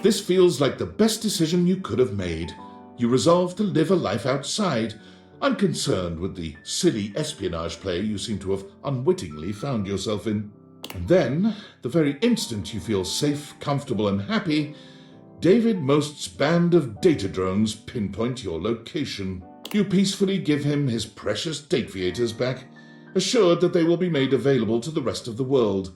This feels like the best decision you could have made. You resolve to live a life outside, unconcerned with the silly espionage play you seem to have unwittingly found yourself in. And then, the very instant you feel safe, comfortable, and happy, David Most's band of data drones pinpoint your location. You peacefully give him his precious dataviators back, assured that they will be made available to the rest of the world,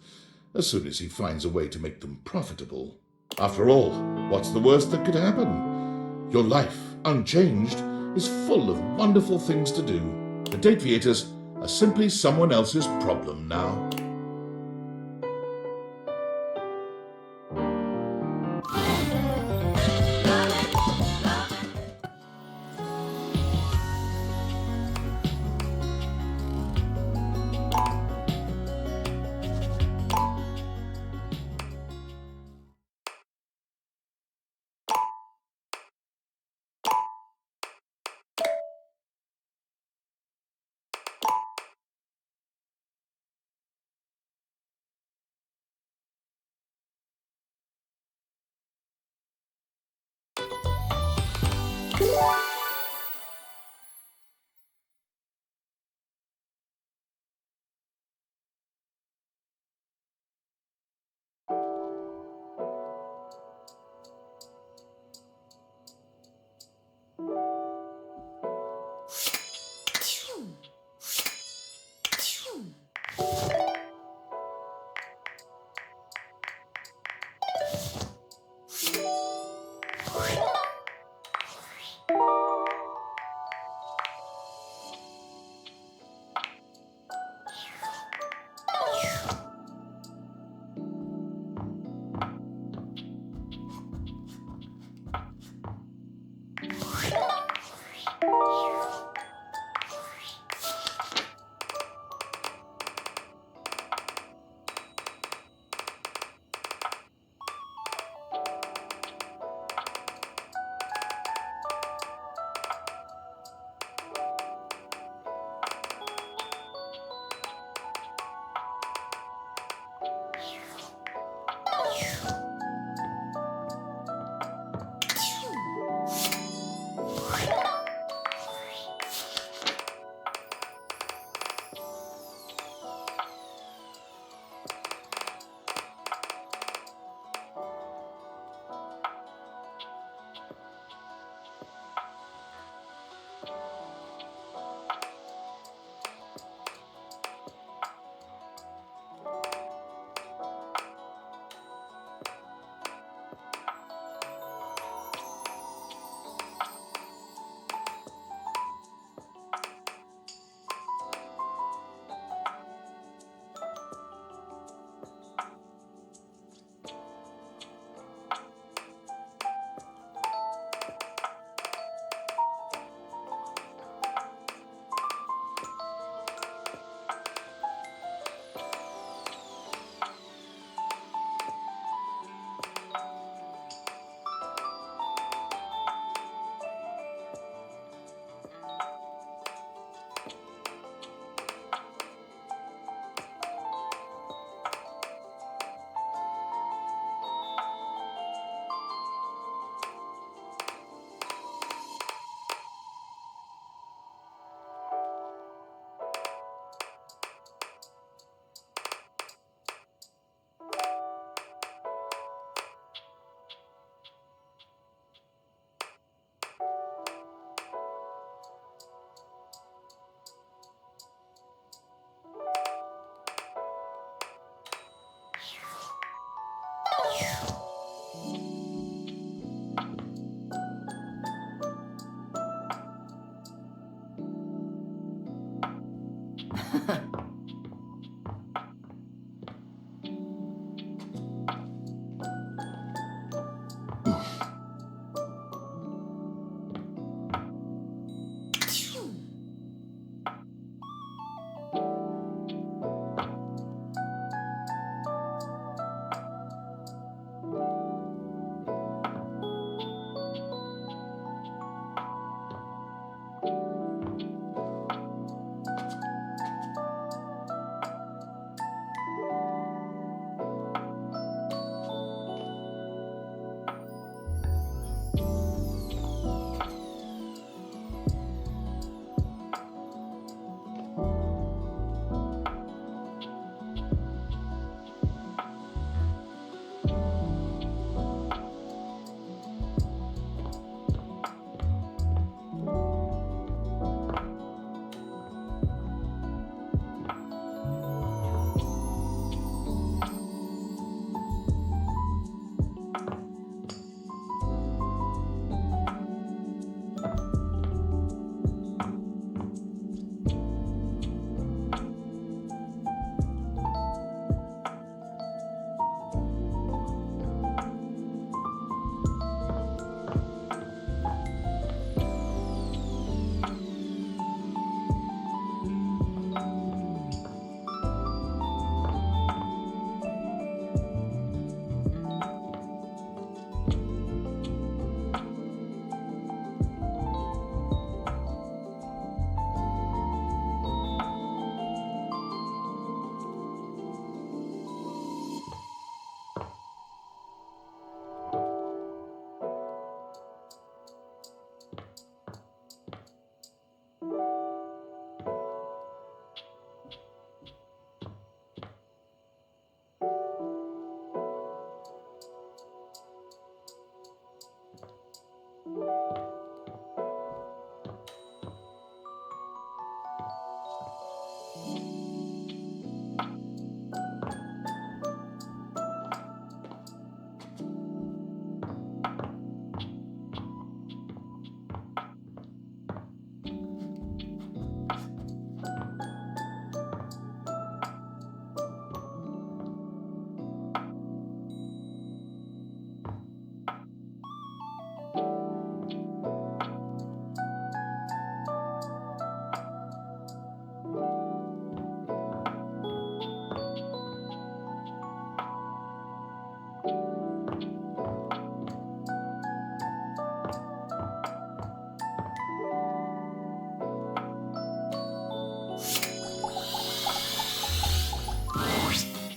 as soon as he finds a way to make them profitable. After all, what's the worst that could happen? Your life, unchanged, is full of wonderful things to do. The dataviators are simply someone else's problem now.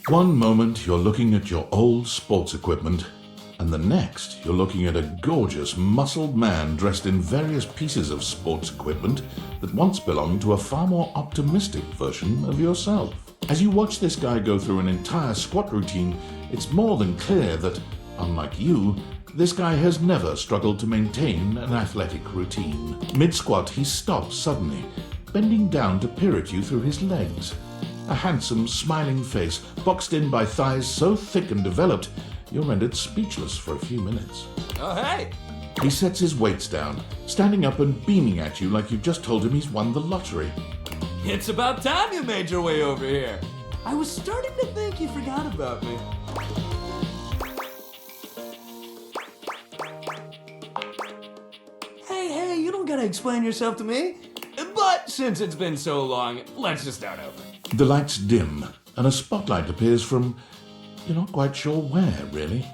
One moment you're looking at your old sports equipment, and the next you're looking at a gorgeous, muscled man dressed in various pieces of sports equipment that once belonged to a far more optimistic version of yourself. As you watch this guy go through an entire squat routine, it's more than clear that, unlike you, this guy has never struggled to maintain an athletic routine. Mid-squat, he stops suddenly, bending down to peer at you through his legs. A handsome, smiling face, boxed in by thighs so thick and developed, you're rendered speechless for a few minutes. Oh, hey! He sets his weights down, standing up and beaming at you like you've just told him he's won the lottery. It's about time you made your way over here. I was starting to think you forgot about me. Hey, you don't gotta explain yourself to me. But since it's been so long, let's just start over. The lights dim, and a spotlight appears from... you're not quite sure where, really.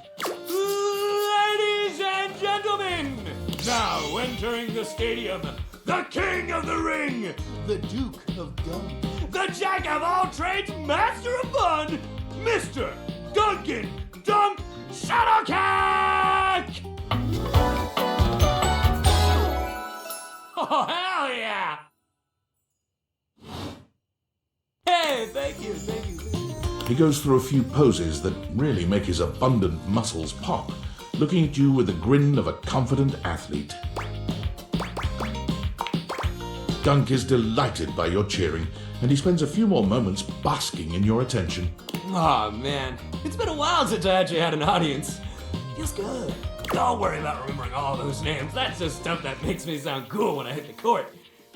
Ladies and gentlemen, now entering the stadium, the king of the ring, the duke of dumb, the jack of all trades, master of fun, Mr. Duncan Dunk Shuttlecock! Oh, hell yeah! Hey, thank you. He goes through a few poses that really make his abundant muscles pop, looking at you with the grin of a confident athlete. Dunk is delighted by your cheering, and he spends a few more moments basking in your attention. Aw, man. It's been a while since I actually had an audience. Feels good. Don't worry about remembering all those names. That's just stuff that makes me sound cool when I hit the court,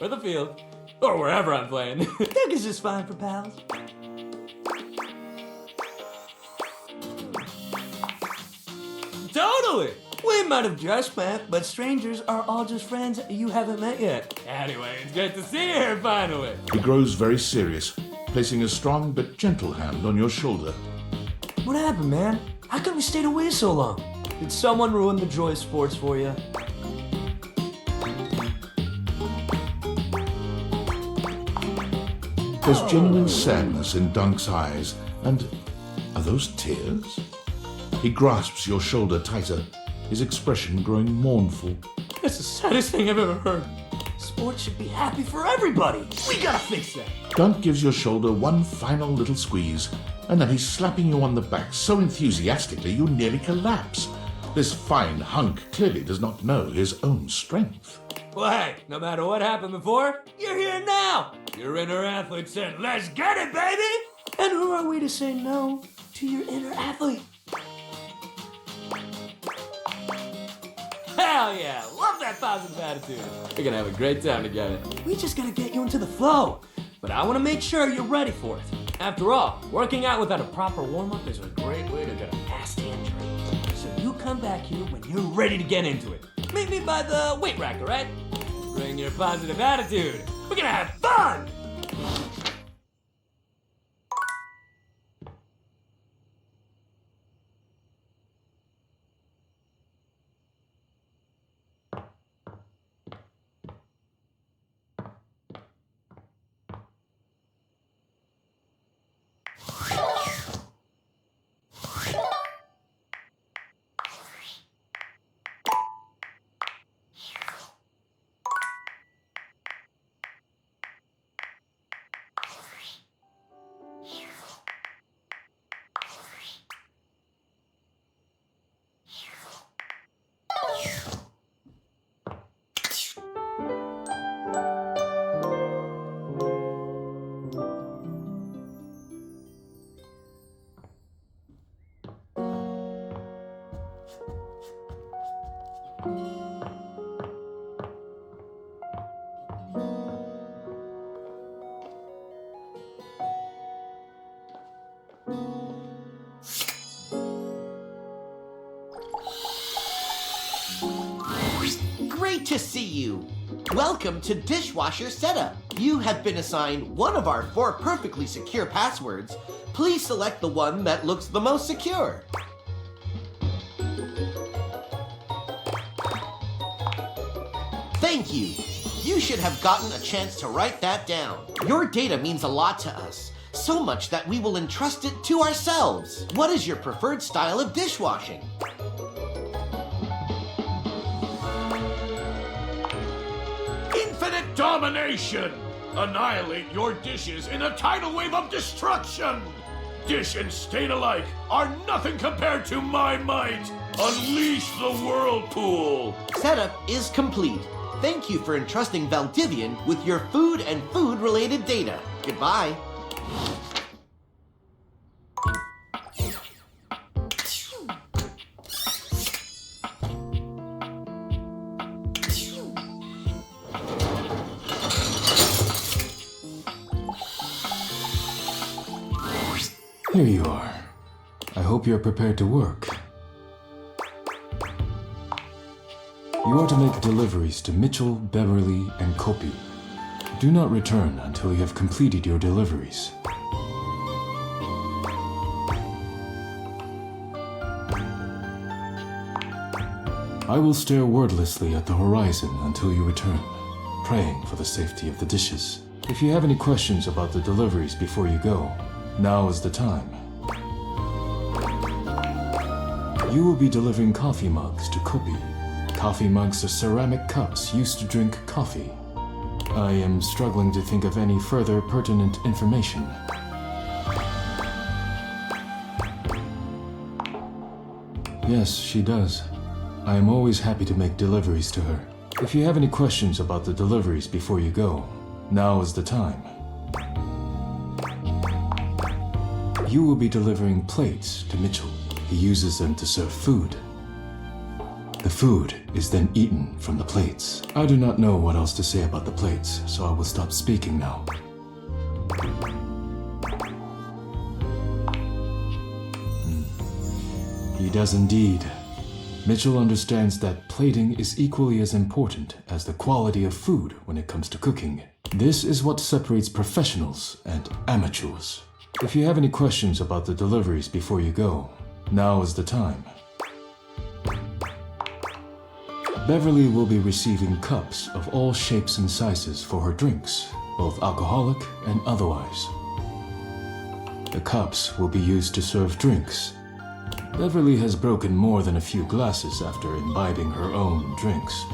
or the field, or wherever I'm playing. Dunk is just fine for pals. Totally! We might have just met, but strangers are all just friends you haven't met yet. Anyway, it's good to see you here finally. He grows very serious, placing a strong but gentle hand on your shoulder. What happened, man? How come you stayed away so long? Did someone ruin the joy of sports for you? There's genuine sadness in Dunk's eyes, and are those tears? He grasps your shoulder tighter, his expression growing mournful. That's the saddest thing I've ever heard. Sports should be happy for everybody. We gotta fix that. Dunk gives your shoulder one final little squeeze, and then he's slapping you on the back so enthusiastically you nearly collapse. This fine hunk clearly does not know his own strength. Well, hey, no matter what happened before, you're here now. Your inner athlete said, let's get it, baby! And who are we to say no to your inner athlete? Hell yeah! Love that positive attitude. We're gonna have a great time together. We just gotta get you into the flow. But I wanna make sure you're ready for it. After all, working out without a proper warm-up is a great way to get a nasty injury. So you come back here when you're ready to get into it. Meet me by the weight rack, alright? Bring your positive attitude. We're gonna have fun! Great to see you. Welcome to Dishwasher Setup. You have been assigned one of our 4 perfectly secure passwords. Please select the one that looks the most secure. Thank you. You should have gotten a chance to write that down. Your data means a lot to us. so much that we will entrust it to ourselves. What is your preferred style of dishwashing? Infinite domination! Annihilate your dishes in a tidal wave of destruction! Dish and stain alike are nothing compared to my might! Unleash the whirlpool! Setup is complete. Thank you for entrusting Valdivian with your food and food-related data. Goodbye. Here you are. I hope you're prepared to work. You are to make deliveries to Mitchell, Beverly, and Kopi. Do not return until you have completed your deliveries. I will stare wordlessly at the horizon until you return, praying for the safety of the dishes. If you have any questions about the deliveries before you go, now is the time. You will be delivering coffee mugs to Kopi. Coffee mugs are ceramic cups used to drink coffee. I am struggling to think of any further pertinent information. Yes, she does. I am always happy to make deliveries to her. If you have any questions about the deliveries before you go, now is the time. You will be delivering plates to Mitchell. He uses them to serve food. The food is then eaten from the plates. I do not know what else to say about the plates, so I will stop speaking now. He does indeed. Mitchell understands that plating is equally as important as the quality of food when it comes to cooking. This is what separates professionals and amateurs. If you have any questions about the deliveries before you go, now is the time. Beverly will be receiving cups of all shapes and sizes for her drinks, both alcoholic and otherwise. The cups will be used to serve drinks. Beverly has broken more than a few glasses after imbibing her own drinks,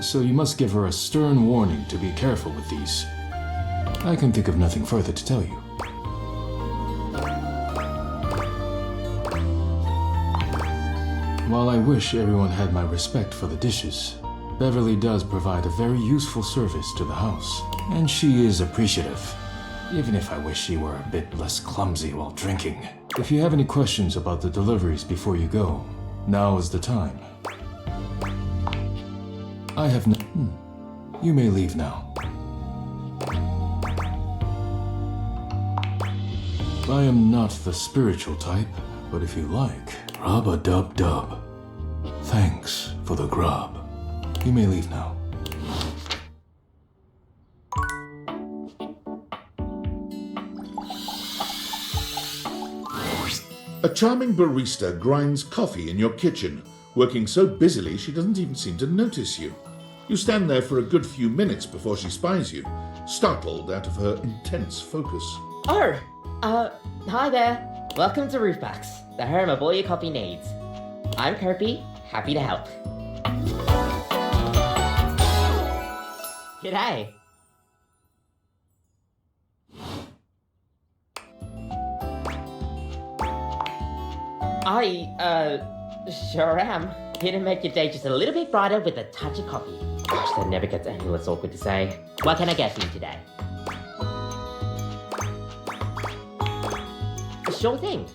so you must give her a stern warning to be careful with these. I can think of nothing further to tell you. While I wish everyone had my respect for the dishes, Beverly does provide a very useful service to the house, and she is appreciative, even if I wish she were a bit less clumsy while drinking. If you have any questions about the deliveries before you go, now is the time. I have no... You may leave now. I am not the spiritual type, but if you like, rub-a-dub-dub. Thanks for the grub. You may leave now. A charming barista grinds coffee in your kitchen, working so busily she doesn't even seem to notice you. You stand there for a good few minutes before she spies you, startled out of her intense focus. Oh, hi there. Welcome to Roofbacks, the home of all your coffee needs. I'm Kopi, happy to help. G'day. I, sure am. Here to make your day just a little bit brighter with a touch of coffee. Gosh, that never gets any less awkward to say. What can I get for you today? Sure thing.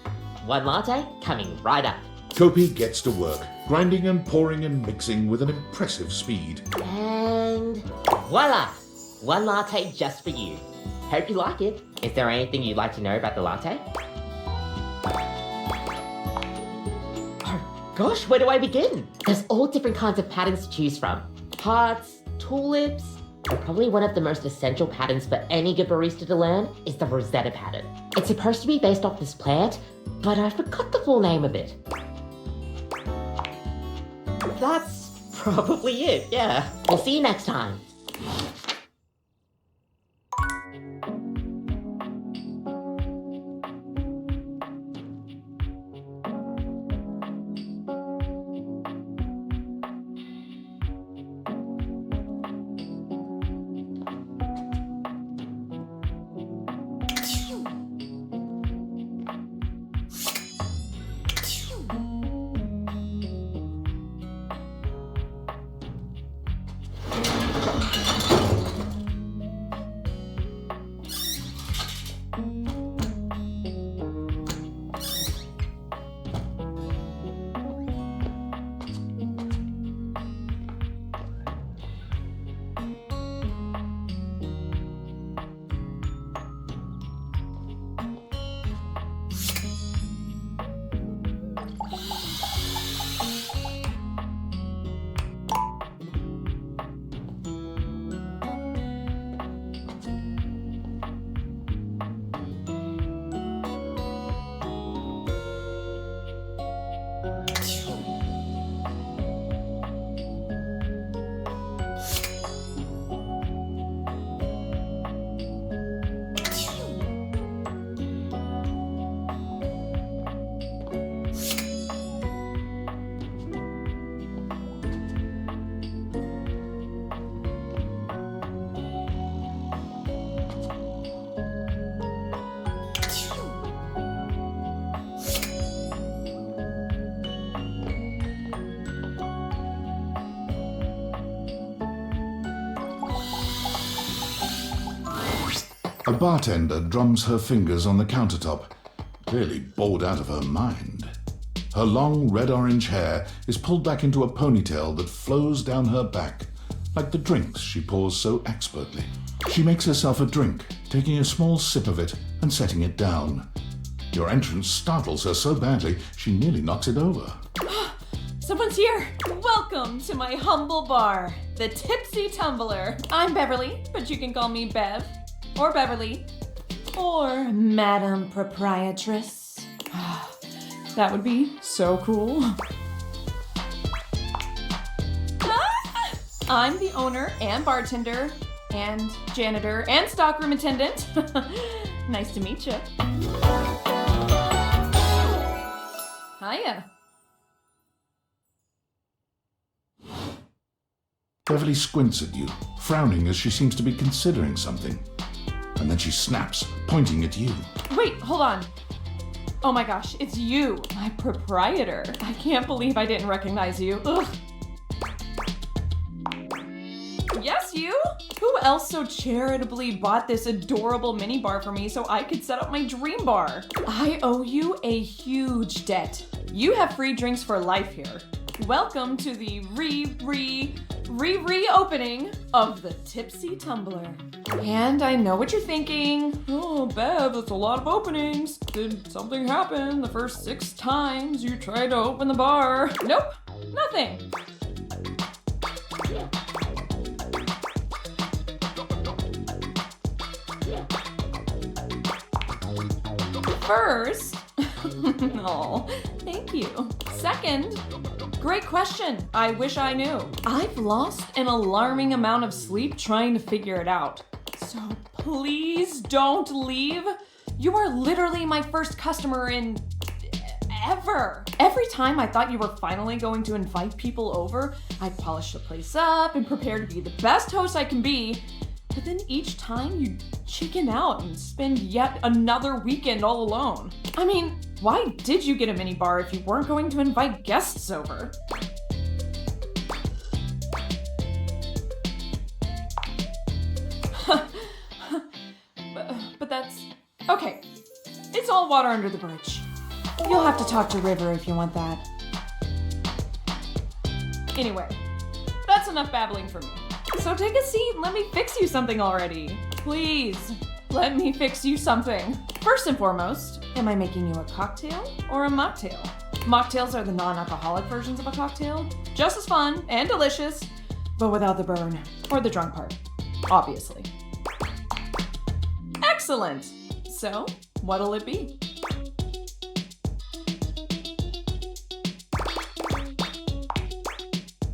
One latte coming right up. Kopi gets to work, grinding and pouring and mixing with an impressive speed. And voila! One latte just for you. Hope you like it. Is there anything you'd like to know about the latte? Oh gosh, where do I begin? There's all different kinds of patterns to choose from. Hearts, tulips, and probably one of the most essential patterns for any good barista to learn is the Rosetta pattern. It's supposed to be based off this plant, but I forgot the full name of it. That's probably it, yeah. We'll see you next time. A bartender drums her fingers on the countertop, clearly bored out of her mind. Her long red-orange hair is pulled back into a ponytail that flows down her back, like the drinks she pours so expertly. She makes herself a drink, taking a small sip of it and setting it down. Your entrance startles her so badly, she nearly knocks it over. Someone's here! Welcome to my humble bar, the Tipsy Tumbler. I'm Beverly, but you can call me Bev, or Beverly, or Madam Proprietress. That would be so cool. I'm the owner and bartender and janitor and stockroom attendant. Nice to meet you. Hiya. Beverly squints at you, frowning as she seems to be considering something. And then she snaps, pointing at you. Wait, hold on. Oh my gosh, it's you, my proprietor. I can't believe I didn't recognize you. Ugh. Yes, you? Who else so charitably bought this adorable mini bar for me so I could set up my dream bar? I owe you a huge debt. You have free drinks for life here. Welcome to the reopening of the Tipsy Tumbler. And I know what you're thinking. Oh, Bev, that's a lot of openings. Did something happen the first 6 times you tried to open the bar? Nope, nothing. First, oh, thank you. Second, great question. I wish I knew. I've lost an alarming amount of sleep trying to figure it out. So please don't leave. You are literally my first customer in ever. Every time I thought you were finally going to invite people over, I'd polish the place up and prepare to be the best host I can be. But then each time you chicken out and spend yet another weekend all alone. I mean, why did you get a mini bar if you weren't going to invite guests over? but that's... Okay, it's all water under the bridge. You'll have to talk to River if you want that. Anyway, that's enough babbling for me. So take a seat and let me fix you something already. Please, let me fix you something. First and foremost, am I making you a cocktail or a mocktail? Mocktails are the non-alcoholic versions of a cocktail. Just as fun and delicious, but without the burn or the drunk part, obviously. Excellent. So, what'll it be?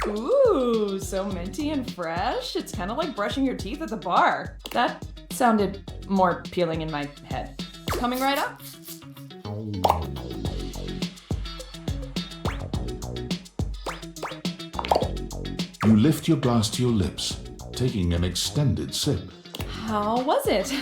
Ooh, so minty and fresh. It's kind of like brushing your teeth at the bar. That sounded more appealing in my head. Coming right up. You lift your glass to your lips, taking an extended sip. How was it?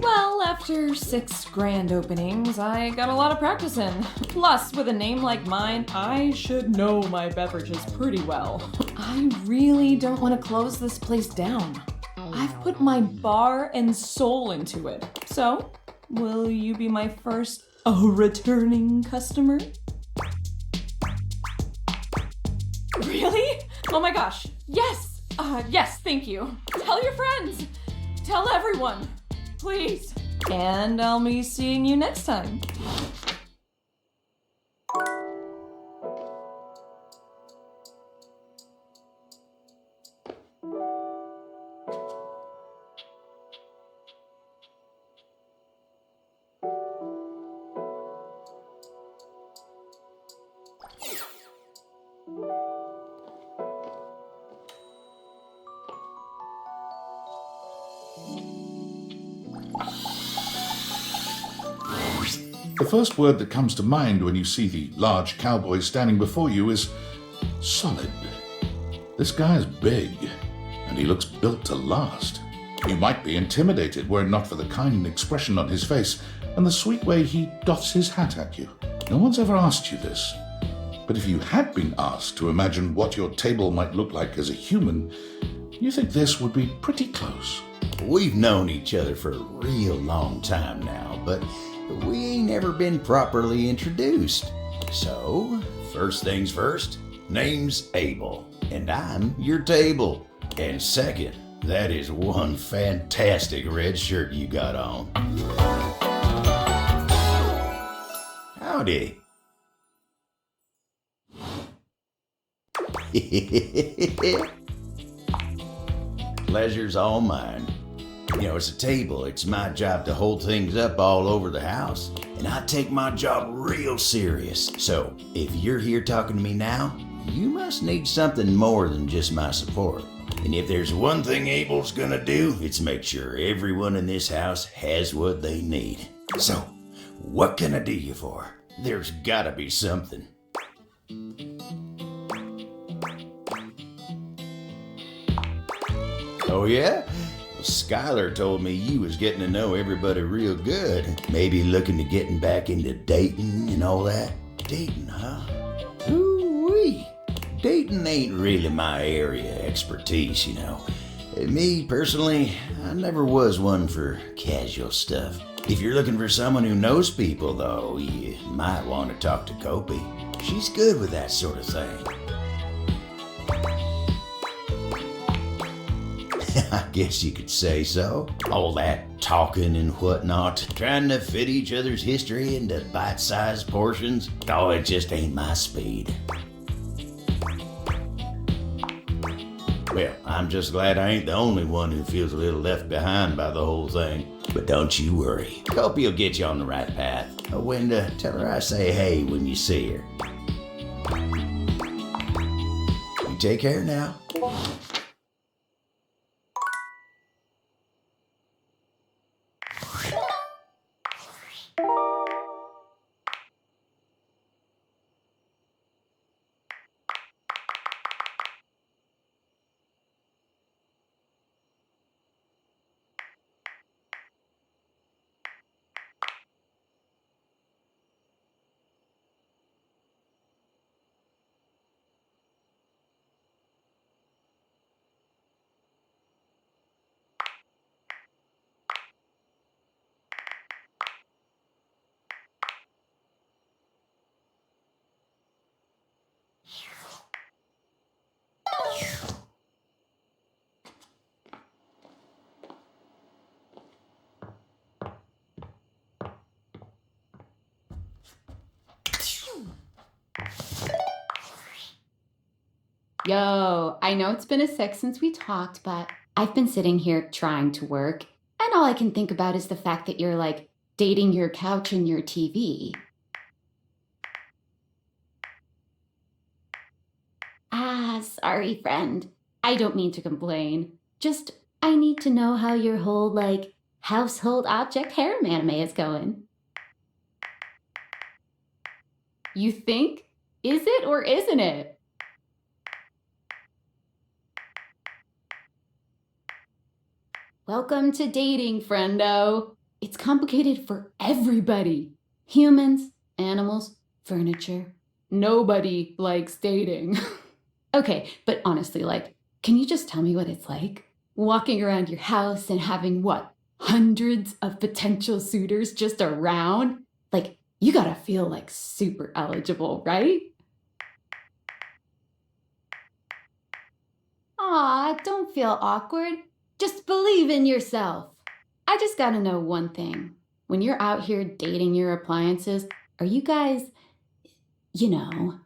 Well, after 6 grand openings, I got a lot of practice in. Plus, with a name like mine, I should know my beverages pretty well. I really don't want to close this place down. I've put my bar and soul into it. So, will you be my first returning customer? Really? Oh my gosh. Yes. Yes, thank you. Tell your friends. Tell everyone. Please. And I'll be seeing you next time. The first word that comes to mind when you see the large cowboy standing before you is solid. This guy is big, and he looks built to last. You might be intimidated were it not for the kind expression on his face and the sweet way he doffs his hat at you. No one's ever asked you this, but if you had been asked to imagine what your table might look like as a human, You think this would be pretty close? We've known each other for a real long time now, but we ain't ever been properly introduced. So, first things first, name's Abel, and I'm your table. And second, that is one fantastic red shirt you got on. Howdy. Pleasure's all mine. You know, as a table, it's my job to hold things up all over the house, and I take my job real serious. So, if you're here talking to me now, you must need something more than just my support. And if there's one thing Abel's gonna do, it's make sure everyone in this house has what they need. So, what can I do you for? There's gotta be something. Oh yeah? Well, Skylar told me you was getting to know everybody real good. Maybe looking to getting back into dating and all that. Dating, huh? Ooh-wee. Dating ain't really my area of expertise, you know. Me, personally, I never was one for casual stuff. If you're looking for someone who knows people, though, you might want to talk to Kopi. She's good with that sort of thing. I guess you could say so. All that talking and whatnot, trying to fit each other's history into bite-sized portions, oh, it just ain't my speed. Well, I'm just glad I ain't the only one who feels a little left behind by the whole thing. But don't you worry. Kopi will get you on the right path. Wenda, tell her I say hey when you see her. You take care now. Yo, I know it's been a sec since we talked, but I've been sitting here trying to work, and all I can think about is the fact that you're like dating your couch and your TV. Ah, sorry, friend. I don't mean to complain. Just, I need to know how your whole, like, household object harem anime is going. You think? Is it or isn't it? Welcome to dating, friendo. It's complicated for everybody. Humans, animals, furniture. Nobody likes dating. Okay, but honestly, like, can you just tell me what it's like? Walking around your house and having, what, hundreds of potential suitors just around? Like, you gotta feel like super eligible, right? Aw, don't feel awkward. Just believe in yourself. I just gotta know one thing. When you're out here dating your appliances, are you guys, you know?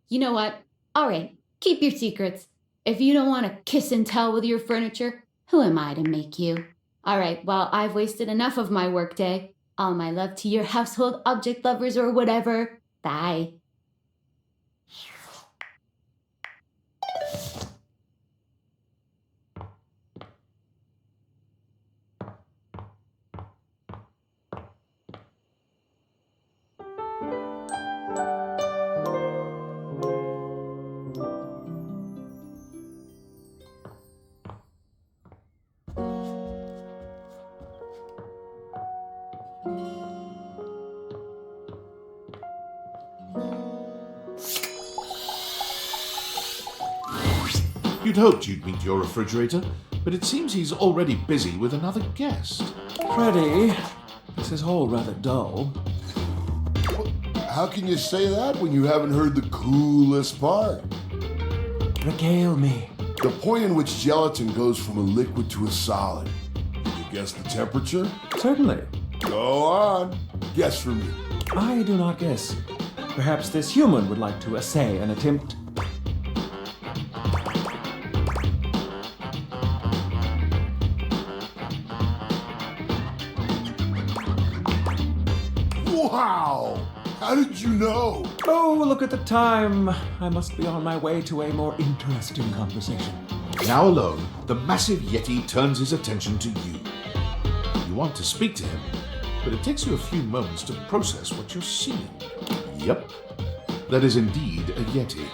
You know what? All right, keep your secrets. If you don't want to kiss and tell with your furniture, who am I to make you? All right, well, I've wasted enough of my workday. All my love to your household object lovers or whatever. Bye. You'd hoped you'd meet your refrigerator, but it seems he's already busy with another guest. Freddy, this is all rather dull. How can you say that when you haven't heard the coolest part? Regale me. The point in which gelatin goes from a liquid to a solid. Can you guess the temperature? Certainly. Go on. Guess for me. I do not guess. Perhaps this human would like to essay an attempt. Wow! How did you know? Oh, look at the time. I must be on my way to a more interesting conversation. Now alone, the massive Yeti turns his attention to you. You want to speak to him, but it takes you a few moments to process what you're seeing. Yep, that is indeed a Yeti.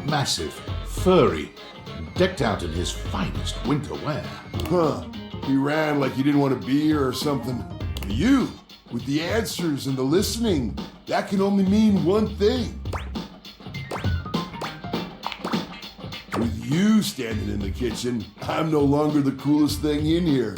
Massive, furry, and decked out in his finest winter wear. Huh. He ran like he didn't want to be here or something. You, with the answers and the listening, that can only mean one thing. With you standing in the kitchen, I'm no longer the coolest thing in here.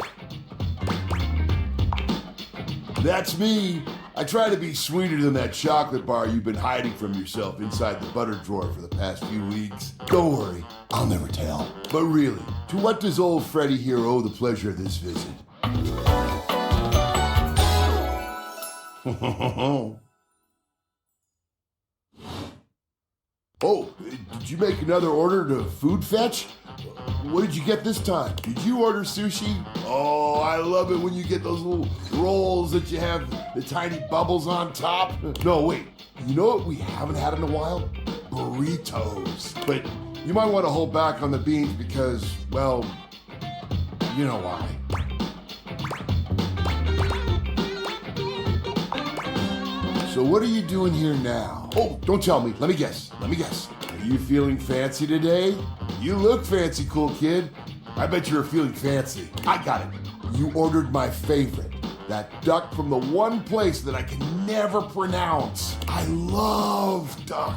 That's me. I try to be sweeter than that chocolate bar you've been hiding from yourself inside the butter drawer for the past few weeks. Don't worry, I'll never tell. But really, to what does old Freddy here owe the pleasure of this visit? Oh, did you make another order to food fetch? What did you get this time? Did you order sushi? Oh, I love it when you get those little rolls that you have the tiny bubbles on top. No, wait. You know what we haven't had in a while? Burritos. But you might want to hold back on the beans because, well, you know why. So what are you doing here now? Oh, don't tell me. Let me guess. Are you feeling fancy today? You look fancy, cool kid. I bet you're feeling fancy. I got it. You ordered my favorite. That duck from the one place that I can never pronounce. I love duck.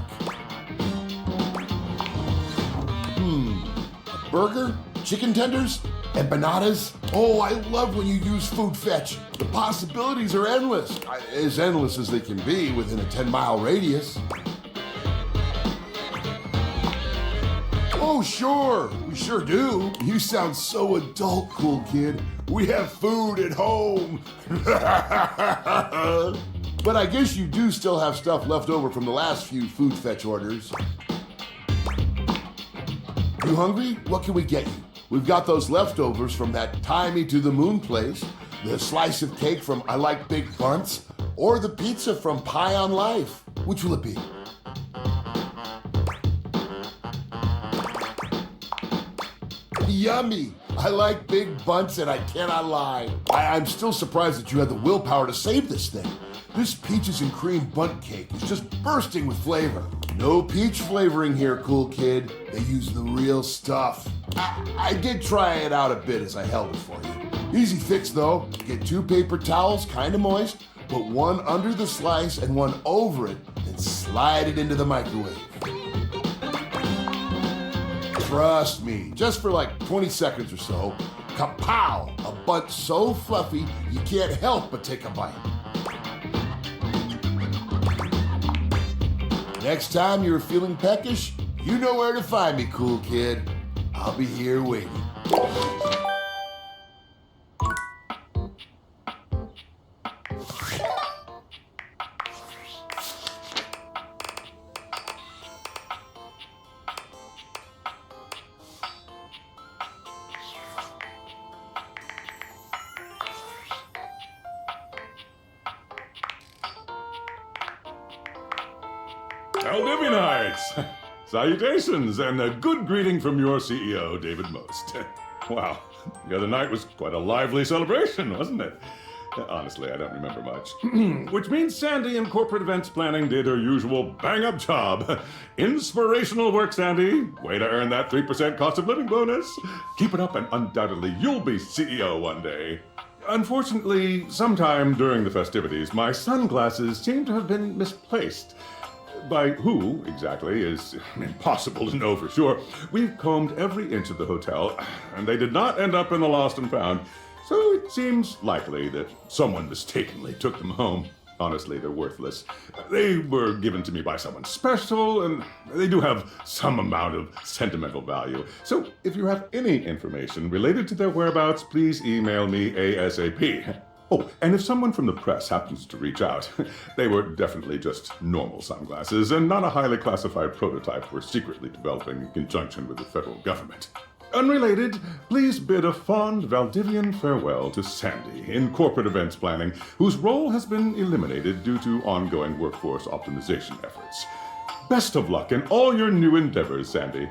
A burger? Chicken tenders? Empanadas? Oh, I love when you use food fetch. The possibilities are endless. As endless as they can be within a 10-mile radius. Oh, sure. We sure do. You sound so adult, cool kid. We have food at home. But I guess you do still have stuff left over from the last few food fetch orders. You hungry? What can we get you? We've got those leftovers from that Tie Me to the Moon place, the slice of cake from I Like Big Bunts, or the pizza from Pie on Life. Which will it be? Yummy! I like big bunts and I cannot lie. I'm still surprised that you had the willpower to save this thing. This peaches and cream bunt cake is just bursting with flavor. No peach flavoring here, cool kid. They use the real stuff. I did try it out a bit as I held it for you. Easy fix though. Get 2 paper towels, kinda moist, put one under the slice and one over it, then slide it into the microwave. Trust me, just for like 20 seconds or so, kapow! A bunt so fluffy you can't help but take a bite. Next time you're feeling peckish, you know where to find me, cool kid. I'll be here waiting. Aldivinites! Salutations, and a good greeting from your CEO, David Most. Wow, the other night was quite a lively celebration, wasn't it? Honestly, I don't remember much. Which means Sandy in corporate events planning did her usual bang-up job. Inspirational work, Sandy. Way to earn that 3% cost of living bonus. Keep it up and undoubtedly you'll be CEO one day. Unfortunately, sometime during the festivities, my sunglasses seem to have been misplaced. By who exactly is impossible to know for sure. We've combed every inch of the hotel, and they did not end up in the lost and found. So it seems likely that someone mistakenly took them home. Honestly, they're worthless. They were given to me by someone special, and they do have some amount of sentimental value. So if you have any information related to their whereabouts, please email me ASAP. Oh, and if someone from the press happens to reach out, they were definitely just normal sunglasses and not a highly classified prototype we're secretly developing in conjunction with the federal government. Unrelated, please bid a fond Valdivian farewell to Sandy in corporate events planning, whose role has been eliminated due to ongoing workforce optimization efforts. Best of luck in all your new endeavors, Sandy.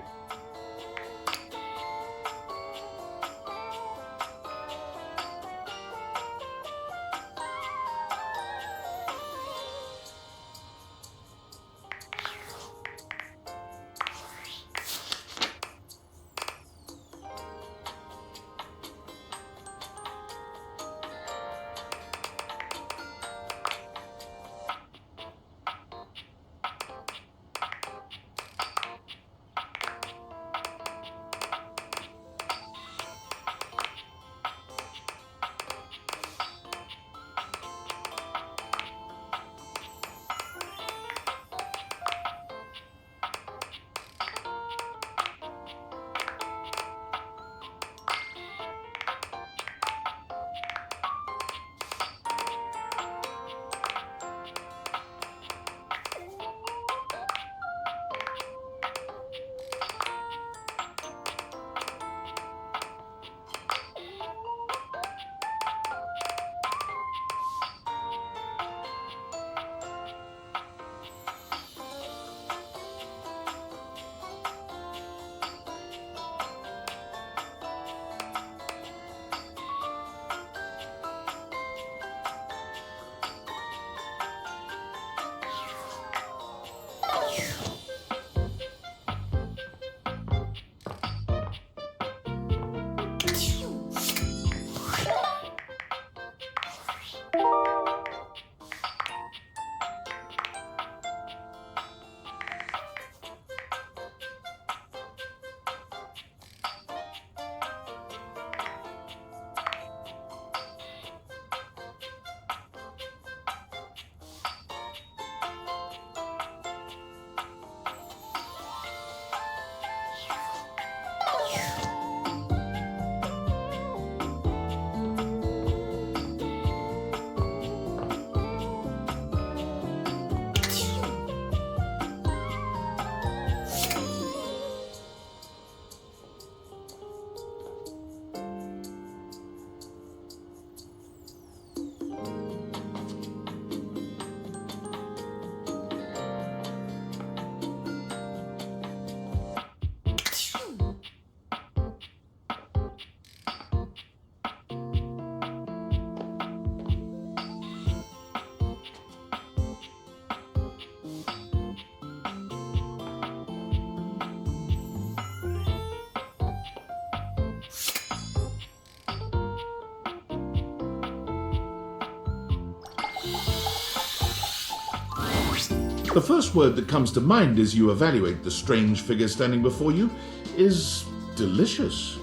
The first word that comes to mind as you evaluate the strange figure standing before you is delicious.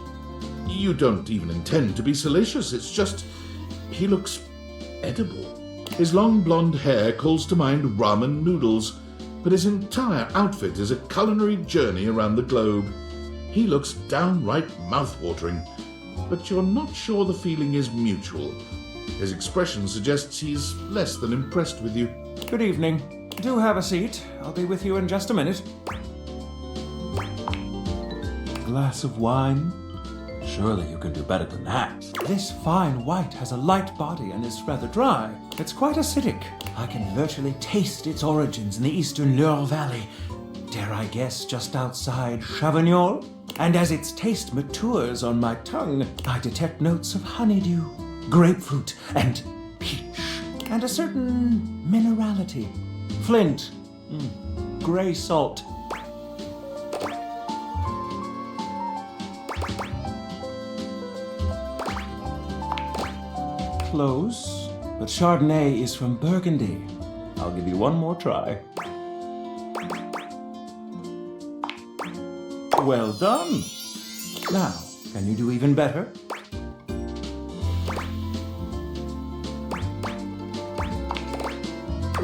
You don't even intend to be salacious, it's just he looks edible. His long blonde hair calls to mind ramen noodles, but his entire outfit is a culinary journey around the globe. He looks downright mouth-watering, but you're not sure the feeling is mutual. His expression suggests he's less than impressed with you. Good evening. Do have a seat. I'll be with you in just a minute. Glass of wine? Surely you can do better than that. This fine white has a light body and is rather dry. It's quite acidic. I can virtually taste its origins in the eastern Loire Valley. Dare I guess just outside Chavignol? And as its taste matures on my tongue, I detect notes of honeydew, grapefruit, and peach. And a certain minerality. Flint. Grey salt. Close, but Chardonnay is from Burgundy. I'll give you one more try. Well done. Now, can you do even better?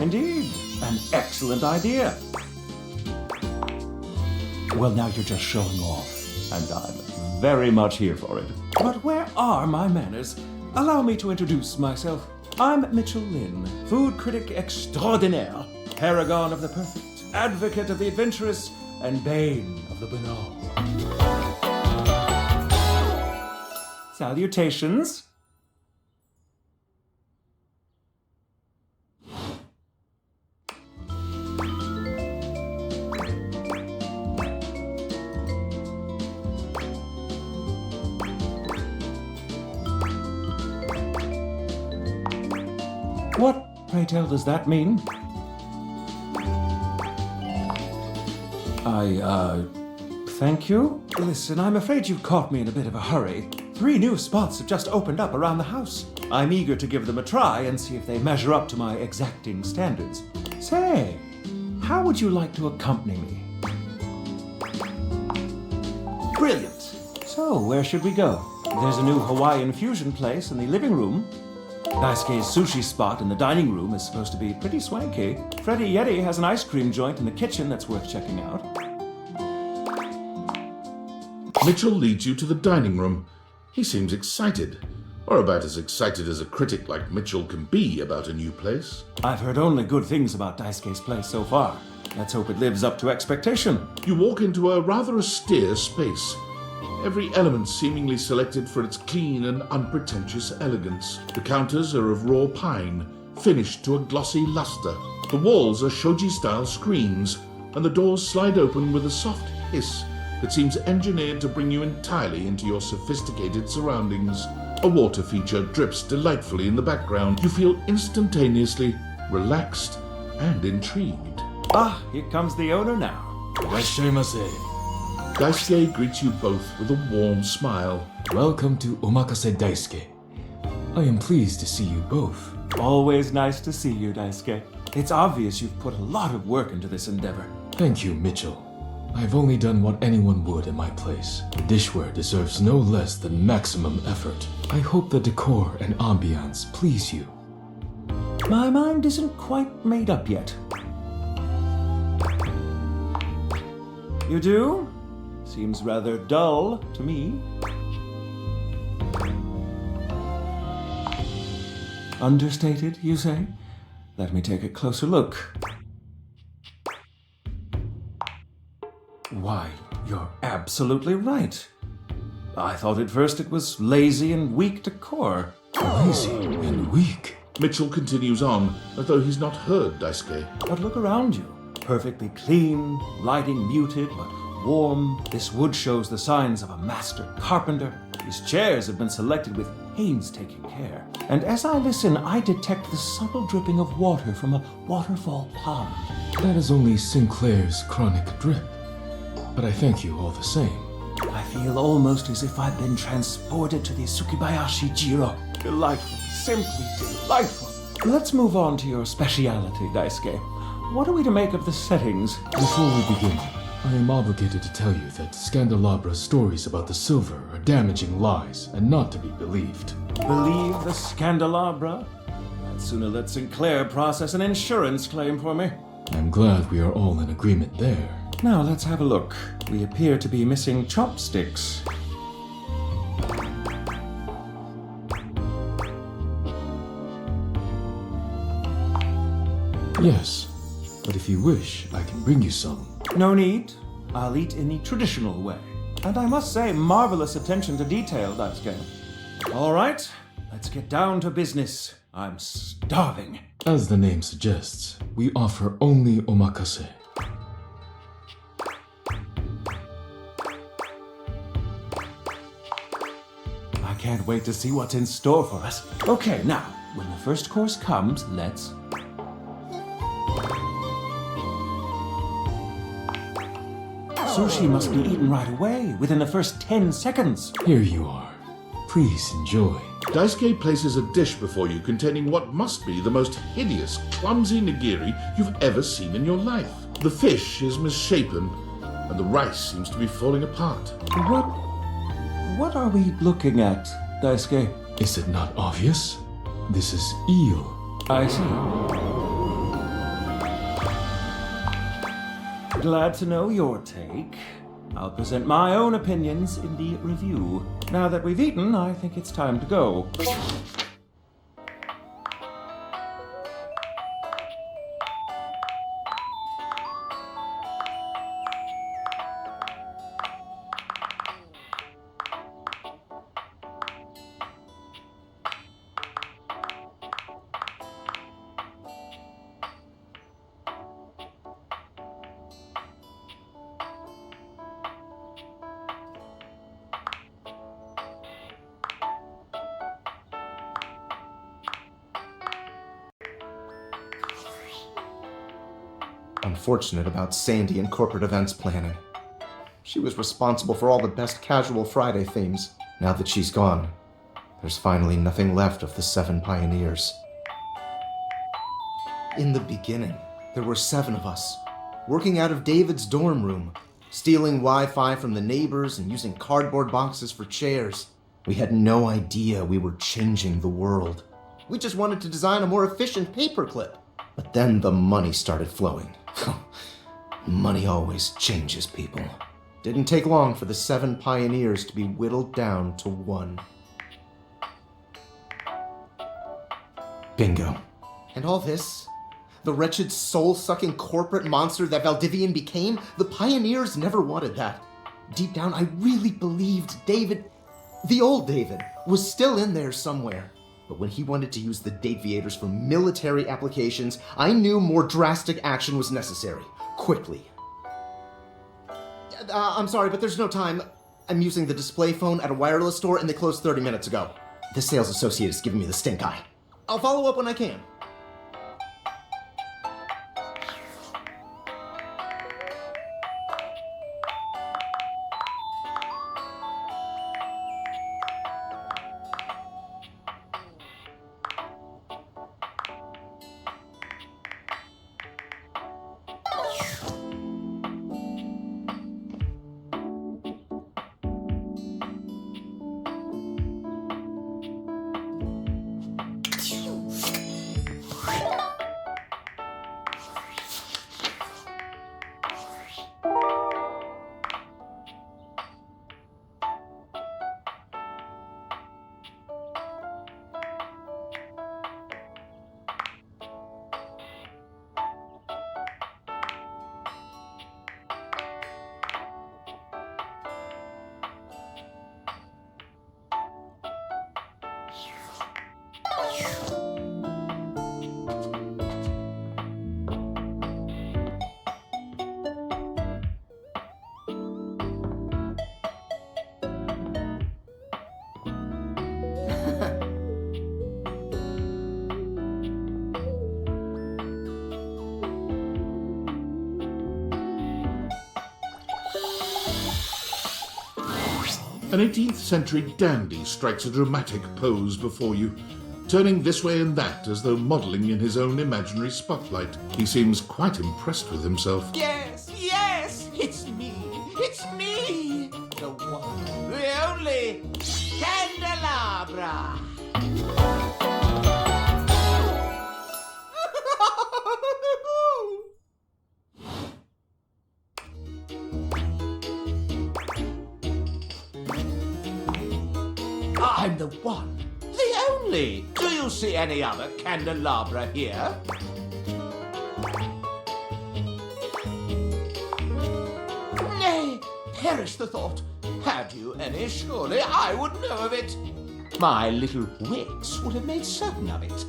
Indeed, an excellent idea. Well, now you're just showing off, and I'm very much here for it. But where are my manners? Allow me to introduce myself. I'm Mitchell Linn, food critic extraordinaire, paragon of the perfect, advocate of the adventurous, and bane of the banal. Salutations. What, pray tell, does that mean? Thank you? Listen, I'm afraid you've caught me in a bit of a hurry. 3 new spots have just opened up around the house. I'm eager to give them a try and see if they measure up to my exacting standards. Say, how would you like to accompany me? Brilliant! So, where should we go? There's a new Hawaiian fusion place in the living room. Daisuke's sushi spot in the dining room is supposed to be pretty swanky. Freddy Yeti has an ice cream joint in the kitchen that's worth checking out. Mitchell leads you to the dining room. He seems excited, or about as excited as a critic like Mitchell can be about a new place. I've heard only good things about Daisuke's place so far. Let's hope it lives up to expectation. You walk into a rather austere space. Every element seemingly selected for its clean and unpretentious elegance. The counters are of raw pine, finished to a glossy luster. The walls are shoji-style screens, and the doors slide open with a soft hiss that seems engineered to bring you entirely into your sophisticated surroundings. A water feature drips delightfully in the background. You feel instantaneously relaxed and intrigued. Ah, here comes the owner now. Daisuke greets you both with a warm smile. Welcome to Omakase Daisuke. I am pleased to see you both. Always nice to see you, Daisuke. It's obvious you've put a lot of work into this endeavor. Thank you, Mitchell. I've only done what anyone would in my place. The dishware deserves no less than maximum effort. I hope the decor and ambiance please you. My mind isn't quite made up yet. You do? Seems rather dull to me. Understated, you say? Let me take a closer look. Why, you're absolutely right. I thought at first it was lazy and weak decor. Lazy and weak? Mitchell continues on, as though he's not heard Daisuke. But look around you. Perfectly clean, lighting muted but warm. This wood shows the signs of a master carpenter. These chairs have been selected with painstaking care. And as I listen, I detect the subtle dripping of water from a waterfall pond. That is only Sinclair's chronic drip. But I thank you all the same. I feel almost as if I've been transported to the Tsukibayashi Jiro. Delightful, simply delightful. Let's move on to your speciality, Daisuke. What are we to make of the settings? Before we begin, I am obligated to tell you that Scandalabra's stories about the silver are damaging lies and not to be believed. Believe the Scandalabra? I'd sooner let Sinclaire process an insurance claim for me. I'm glad we are all in agreement there. Now let's have a look. We appear to be missing chopsticks. Yes, but if you wish, I can bring you some. No need. I'll eat in the traditional way. And I must say, marvelous attention to detail, Daisuke. All right, let's get down to business. I'm starving. As the name suggests, we offer only omakase. I can't wait to see what's in store for us. Okay, now, when the first course comes, let's... Sushi must be eaten right away, within the first 10 seconds. Here you are. Please enjoy. Daisuke places a dish before you containing what must be the most hideous, clumsy nigiri you've ever seen in your life. The fish is misshapen, and the rice seems to be falling apart. What are we looking at, Daisuke? Is it not obvious? This is eel. I see. Glad to know your take. I'll present my own opinions in the review. Now that we've eaten, I think it's time to go. Unfortunate about Sandy and corporate events planning. She was responsible for all the best casual Friday themes. Now that she's gone, there's finally nothing left of the 7 pioneers. In the beginning, there were 7 of us, working out of David's dorm room, stealing Wi-Fi from the neighbors and using cardboard boxes for chairs. We had no idea we were changing the world. We just wanted to design a more efficient paperclip. But then the money started flowing. Money always changes people. Didn't take long for the 7 pioneers to be whittled down to 1. Bingo. And all this, the wretched soul-sucking corporate monster that Valdivian became, the pioneers never wanted that. Deep down, I really believed David, the old David, was still in there somewhere. But when he wanted to use the Dateviators for military applications, I knew more drastic action was necessary. Quickly. I'm sorry, but there's no time. I'm using the display phone at a wireless store and they closed 30 minutes ago. The sales associate is giving me the stink eye. I'll follow up when I can. An 18th century dandy strikes a dramatic pose before you, turning this way and that as though modelling in his own imaginary spotlight. He seems quite impressed with himself. Yes, it's me. It's me. The one, the only Scandalabra. I'm the one, the only. Do you see any other candelabra here? Nay, perish the thought. Had you any, surely I would know of it. My little wits would have made certain of it.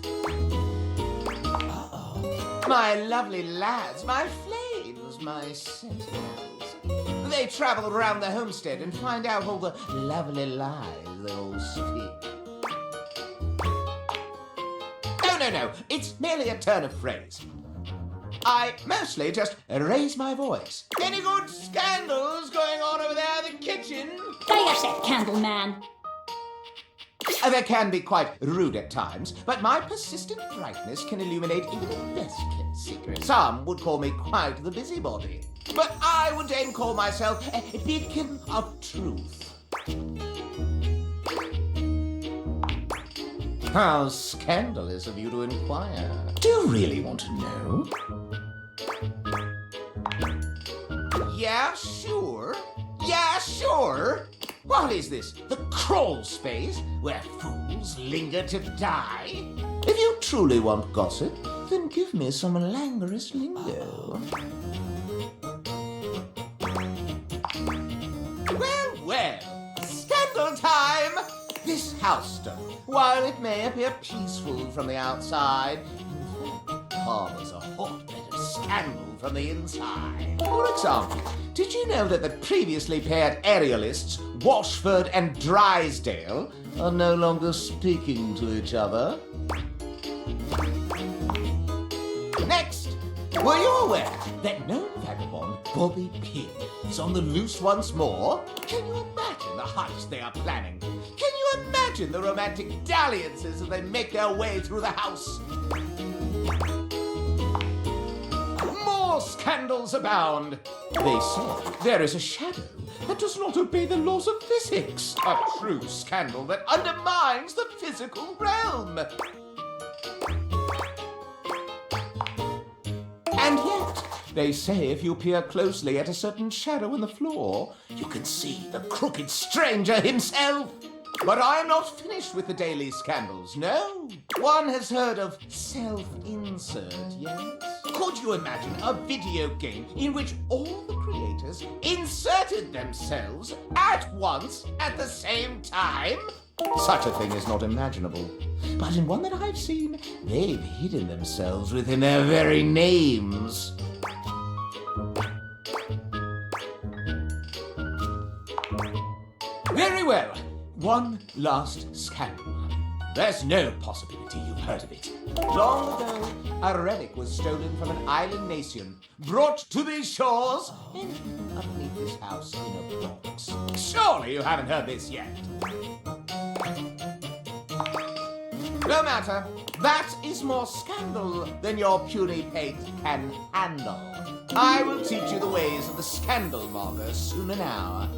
Uh-oh. My lovely lads, my flames, my sentinels. They travel around the homestead and find out all the lovely lies they all speak. No. It's merely a turn of phrase. I mostly just raise my voice. Any good scandals going on over there in the kitchen? Fire that candle, man. They can be quite rude at times, but my persistent brightness can illuminate even the best kept secret. Some would call me quite the busybody. But I would then call myself a beacon of truth. How scandalous of you to inquire. Do you really want to know? Yeah, sure. Yeah, sure. What is this? The crawl space where fools linger to die? If you truly want gossip, then give me some languorous lingo. Well, scandal time! This house, while it may appear peaceful from the outside, harbors a hotbed of scandal from the inside. For example, did you know that the previously paired aerialists, Washford and Drysdale, are no longer speaking to each other? Next, were you aware that known vagabond Bobby Pig is on the loose once more? Can you imagine the heist they are planning? Can you imagine the romantic dalliances as they make their way through the house? More scandals abound. They say there is a shadow that does not obey the laws of physics. A true scandal that undermines the physical realm. And yet, they say if you peer closely at a certain shadow in the floor, you can see the crooked stranger himself. But I am not finished with the daily scandals, no. One has heard of self-insert, yes? Could you imagine a video game in which all the creators inserted themselves at once at the same time? Such a thing is not imaginable. But in one that I've seen, they've hidden themselves within their very names. Very well. One last scandal. There's no possibility you've heard of it. Long ago, a relic was stolen from an island nation, brought to these shores, and hidden underneath this house in a box. Surely you haven't heard this yet. No matter. That is more scandal than your puny pate can handle. I will teach you the ways of the scandal monger soon now.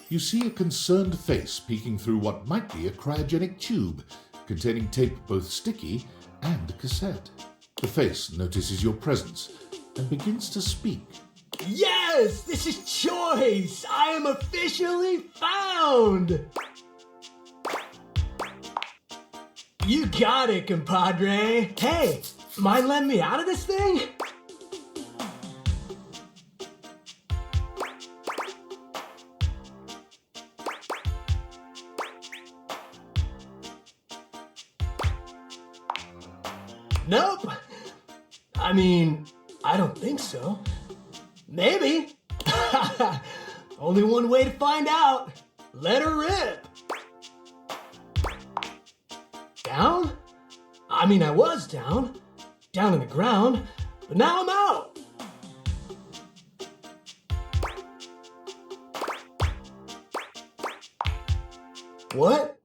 You see a concerned face peeking through what might be a cryogenic tube containing tape both sticky and cassette. The face notices your presence and begins to speak. Yes, this is choice. I am officially found. You got it, compadre. Hey, mind letting me out of this thing? Nope. I mean, I don't think so. Maybe. Only one way to find out. Let her rip. Down? I mean, I was down in the ground, but now I'm out. What?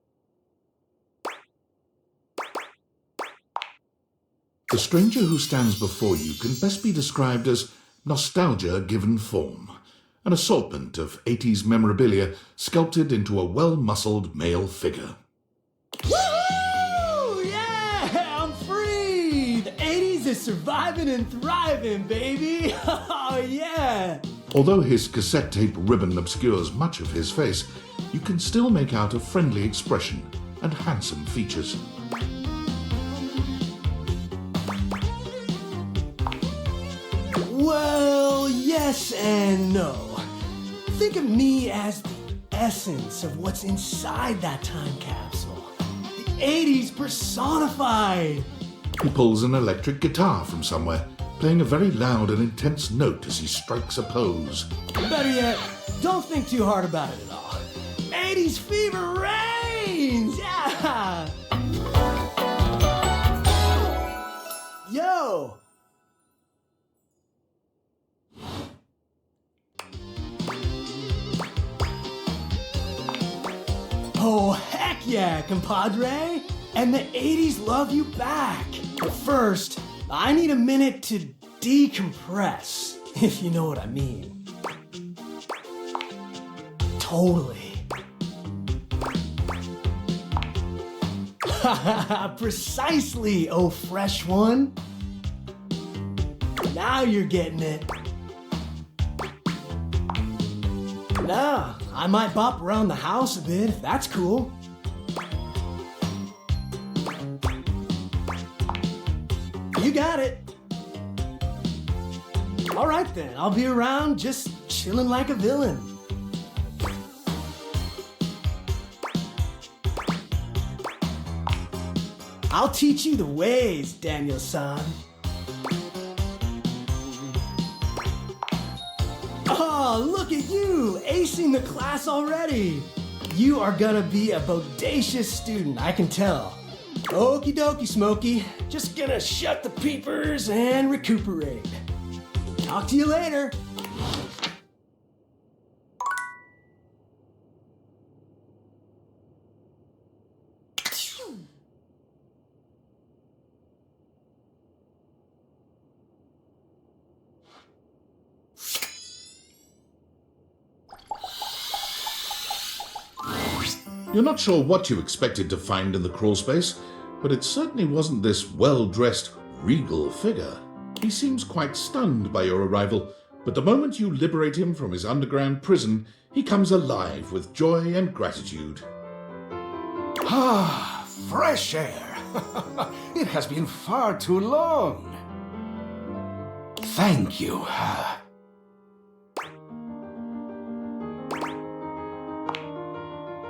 The stranger who stands before you can best be described as nostalgia given form, an assortment of 80s memorabilia sculpted into a well-muscled male figure. Woo! Yeah! I'm free! The 80s is surviving and thriving, baby! Oh, yeah! Although his cassette tape ribbon obscures much of his face, you can still make out a friendly expression and handsome features. Well, yes and no. Think of me as the essence of what's inside that time capsule. The 80s personified. He pulls an electric guitar from somewhere, playing a very loud and intense note as he strikes a pose. Better yet, don't think too hard about it at all. 80s fever reigns! Yeah! Yo! Oh, heck yeah, compadre! And the 80s love you back. But first, I need a minute to decompress, if you know what I mean. Totally. Precisely, oh fresh one. Now you're getting it. Nah, I might bop around the house a bit if that's cool. You got it. All right then, I'll be around just chilling like a villain. I'll teach you the ways, Daniel-san. Oh, look at you, acing the class already. You are gonna be a bodacious student, I can tell. Okie dokie, Smokey. Just gonna shut the peepers and recuperate. Talk to you later. You're not sure what you expected to find in the crawlspace, but it certainly wasn't this well-dressed, regal figure. He seems quite stunned by your arrival, but the moment you liberate him from his underground prison, he comes alive with joy and gratitude. Ah, fresh air. It has been far too long. Thank you.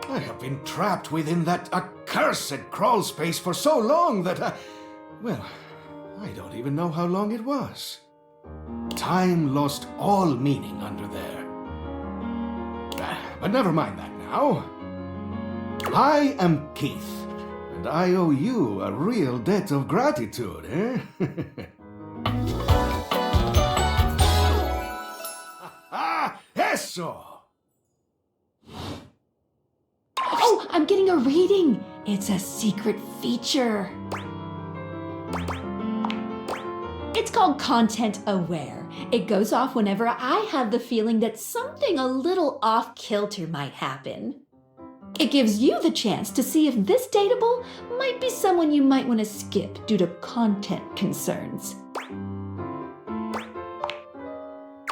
I have been trapped within that accursed crawl space for so long that well, I don't even know how long it was. Time lost all meaning under there. But never mind that now. I am Keith, and I owe you a real debt of gratitude, eh? Eso! Oh, I'm getting a reading. It's a secret feature. It's called Content Aware. It goes off whenever I have the feeling that something a little off-kilter might happen. It gives you the chance to see if this dateable might be someone you might want to skip due to content concerns.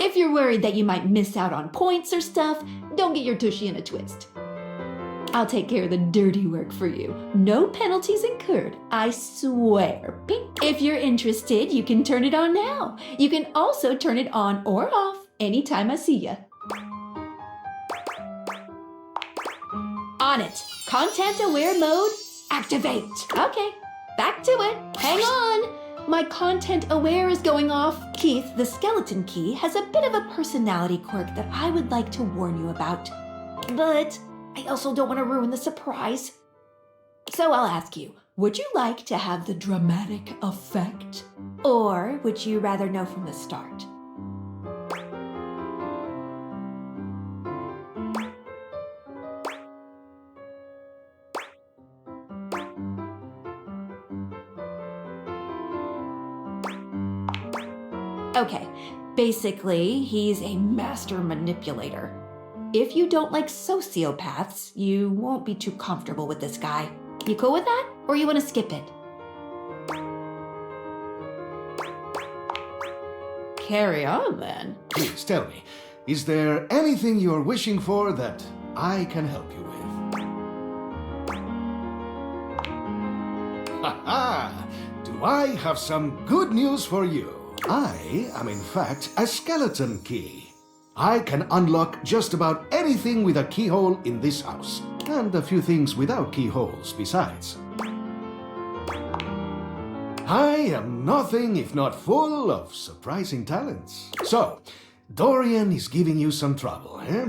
If you're worried that you might miss out on points or stuff, don't get your tushy in a twist. I'll take care of the dirty work for you. No penalties incurred, I swear. Pink. If you're interested, you can turn it on now. You can also turn it on or off anytime I see ya. On it. Content aware mode, activate. Okay, back to it. Hang on. My content aware is going off. Keith, the skeleton key, has a bit of a personality quirk that I would like to warn you about. But I also don't want to ruin the surprise. So I'll ask you, would you like to have the dramatic effect? Or would you rather know from the start? Okay, basically, he's a master manipulator. If you don't like sociopaths, you won't be too comfortable with this guy. You cool with that? Or you want to skip it? Carry on, then. Please tell me, is there anything you're wishing for that I can help you with? Ha-ha! Do I have some good news for you? I am in fact a skeleton key. I can unlock just about anything with a keyhole in this house, and a few things without keyholes besides. I am nothing if not full of surprising talents. So, Dorian is giving you some trouble, eh?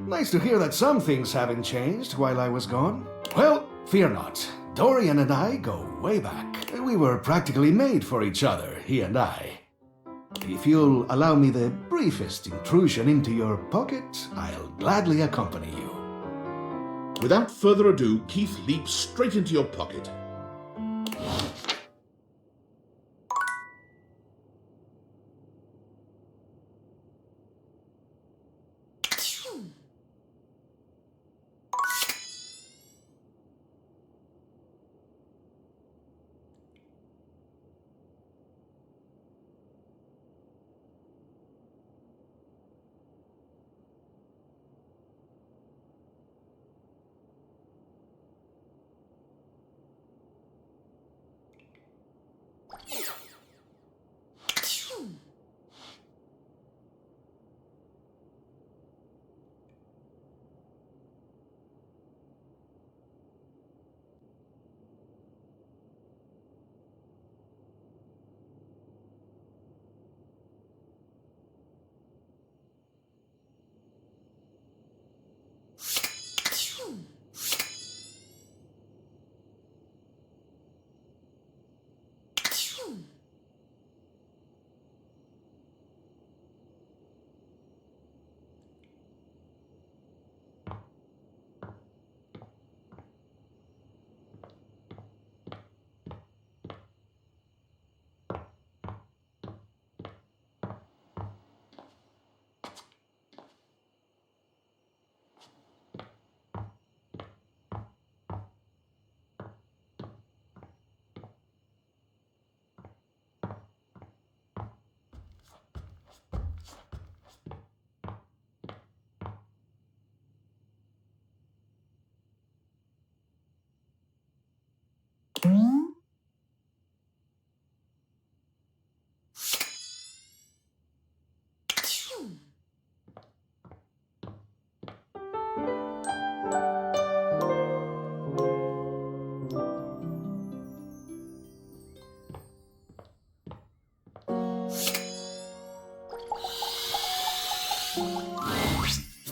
Nice to hear that some things haven't changed while I was gone. Well, fear not. Dorian and I go way back. We were practically made for each other, he and I. If you'll allow me the briefest intrusion into your pocket, I'll gladly accompany you. Without further ado, Keith leaps straight into your pocket.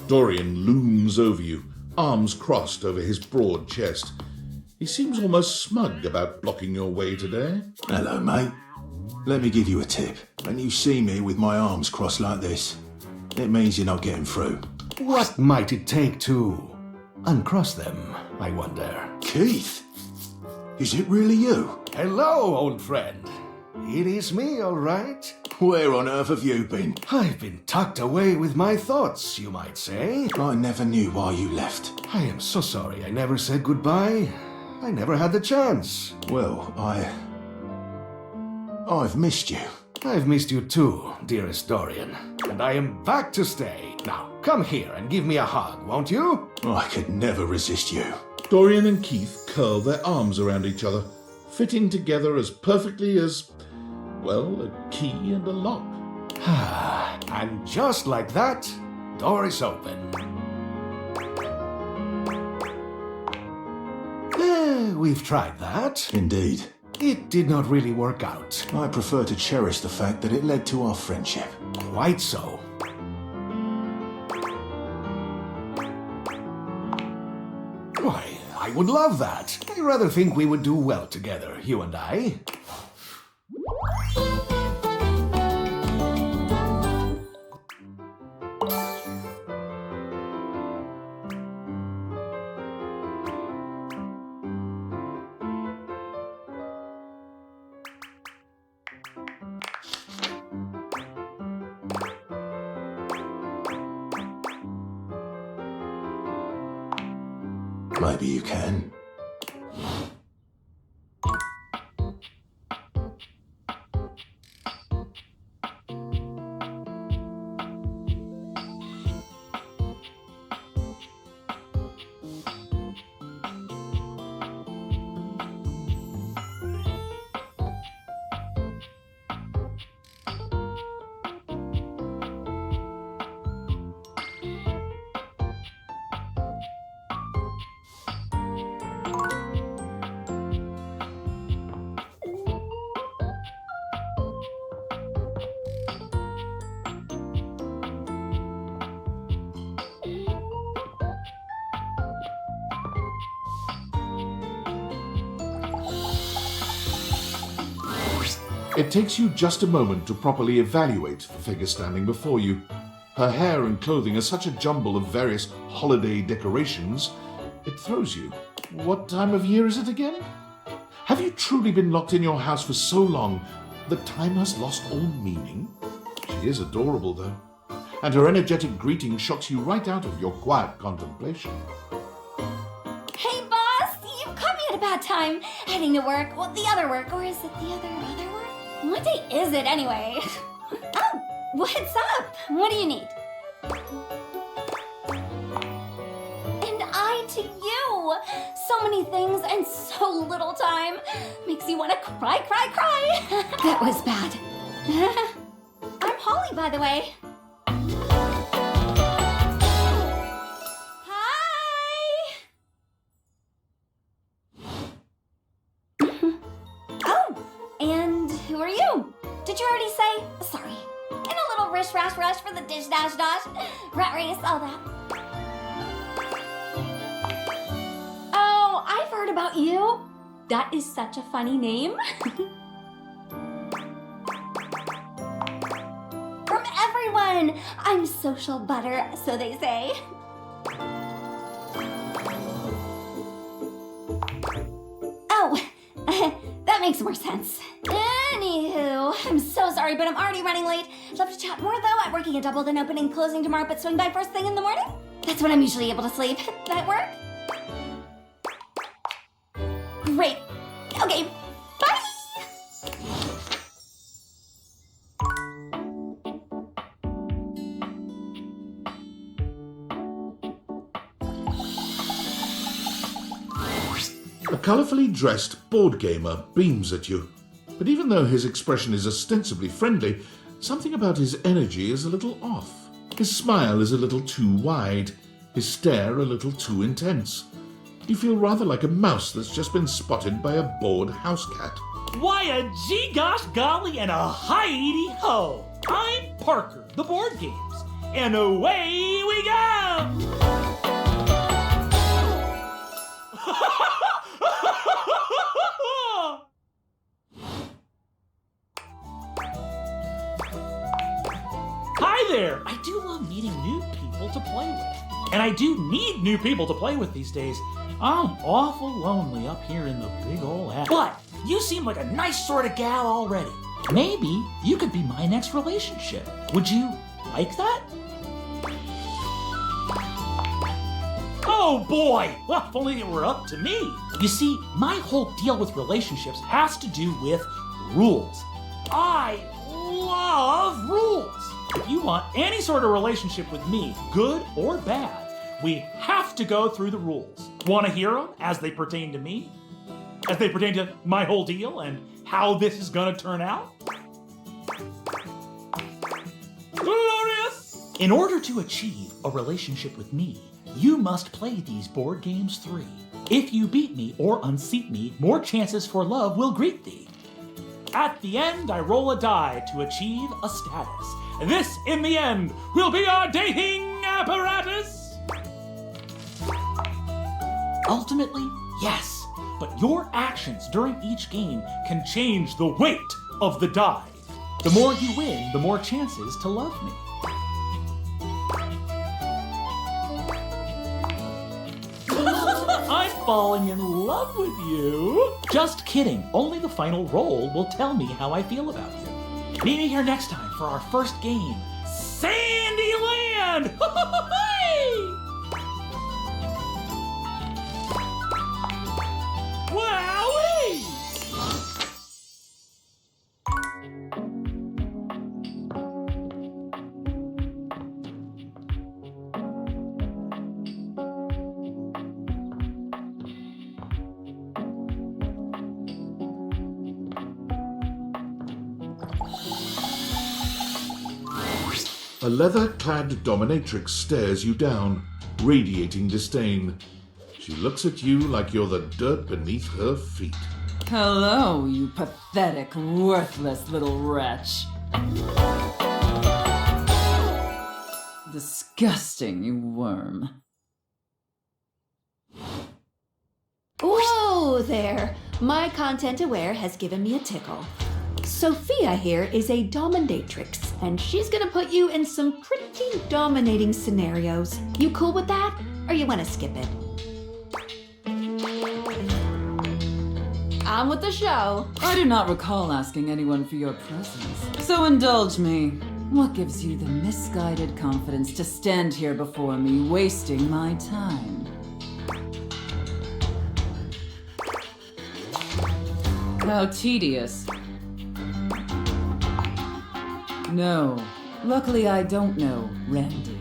Dorian looms over you, arms crossed over his broad chest. He seems almost smug about blocking your way today. Hello, mate. Let me give you a tip. When you see me with my arms crossed like this, it means you're not getting through. What might it take to uncross them, I wonder? Keith? Is it really you? Hello, old friend. It is me, all right. Where on earth have you been? I've been tucked away with my thoughts, you might say. I never knew why you left. I am so sorry I never said goodbye. I never had the chance. Well, I've missed you. I've missed you too, dearest Dorian. And I am back to stay. Now, come here and give me a hug, won't you? I could never resist you. Dorian and Keith curl their arms around each other, fitting together as perfectly as, well, a key and a lock. And just like that, door is open. We've tried that. Indeed. It did not really work out. I prefer to cherish the fact that it led to our friendship. Quite so. Why, I would love that. I rather think we would do well together, you and I. Maybe you can. It takes you just a moment to properly evaluate the figure standing before you. Her hair and clothing are such a jumble of various holiday decorations, it throws you. What time of year is it again? Have you truly been locked in your house for so long that time has lost all meaning? She is adorable, though, and her energetic greeting shocks you right out of your quiet contemplation. Hey, boss! You caught me at a bad time. Heading to work. Well, the other work. Or is it the other work? What day is it, anyway? Oh, what's up? What do you need? And I to you. So many things and so little time. Makes you want to cry. That was bad. I'm Holly, by the way. Who are you? Did you already say? Sorry. In a little rush for the dish dash. Rat race, all that. Oh, I've heard about you. That is such a funny name. From everyone. I'm social butter, so they say. Oh, that makes more sense. Anywho, I'm so sorry, but I'm already running late. Love to chat more, though. I'm working a double, then opening and closing tomorrow, but swing by first thing in the morning. That's when I'm usually able to sleep. That work? Great. Okay, bye! A colourfully dressed board gamer beams at you, but even though his expression is ostensibly friendly, something about his energy is a little off. His smile is a little too wide, his stare a little too intense. You feel rather like a mouse that's just been spotted by a bored house cat. Why a gee gosh golly and a hi-de ho! I'm Parker, the board games, and away we go! Hi there! I do love meeting new people to play with. And I do need new people to play with these days. I'm awful lonely up here in the big ol' house. But you seem like a nice sort of gal already. Maybe you could be my next relationship. Would you like that? Oh boy! Well, if only it were up to me. You see, my whole deal with relationships has to do with rules. I love rules. If you want any sort of relationship with me, good or bad, we have to go through the rules. Want to hear them as they pertain to me? As they pertain to my whole deal and how this is gonna turn out? Glorious! In order to achieve a relationship with me, you must play these board games 3. If you beat me or unseat me, more chances for love will greet thee. At the end, I roll a die to achieve a status. This, in the end, will be our dating apparatus. Ultimately, yes, but your actions during each game can change the weight of the die. The more you win, the more chances to love me. I'm falling in love with you. Just kidding. Only the final roll will tell me how I feel about you. Meet me here next time for our first game, Sandyland! Wowee! A leather-clad dominatrix stares you down, radiating disdain. She looks at you like you're the dirt beneath her feet. Hello, you pathetic, worthless little wretch. Disgusting, you worm. Whoa there! My content aware has given me a tickle. Sophia here is a dominatrix, and she's gonna put you in some pretty dominating scenarios. You cool with that? Or you wanna skip it? On with the show. I do not recall asking anyone for your presence, so indulge me. What gives you the misguided confidence to stand here before me, wasting my time? How tedious. No, luckily I don't know, Randy.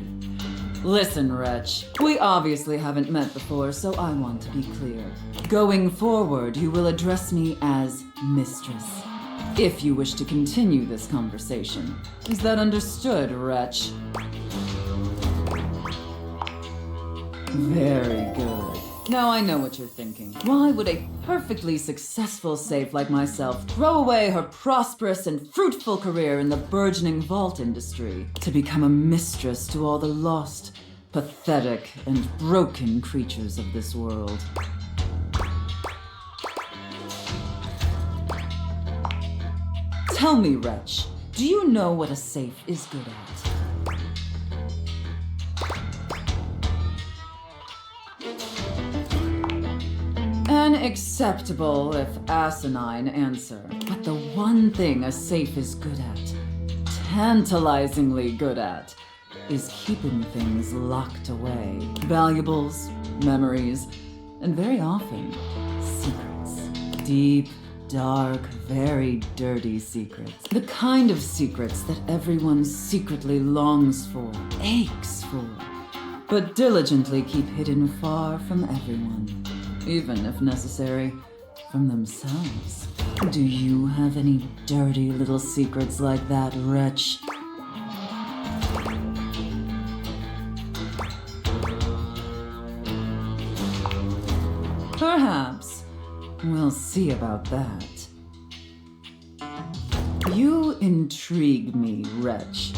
Listen, wretch, we obviously haven't met before, so I want to be clear. Going forward, you will address me as Mistress, if you wish to continue this conversation. Is that understood, wretch? Very good. Now I know what you're thinking. Why would a perfectly successful safe like myself throw away her prosperous and fruitful career in the burgeoning vault industry to become a mistress to all the lost, pathetic, and broken creatures of this world? Tell me, wretch, do you know what a safe is good at? An acceptable, if asinine, answer. But the one thing a safe is good at, tantalizingly good at, is keeping things locked away. Valuables, memories, and very often, secrets. Deep, dark, very dirty secrets. The kind of secrets that everyone secretly longs for, aches for, but diligently keep hidden far from everyone. Even, if necessary, from themselves. Do you have any dirty little secrets like that, wretch? Perhaps. We'll see about that. You intrigue me, wretch,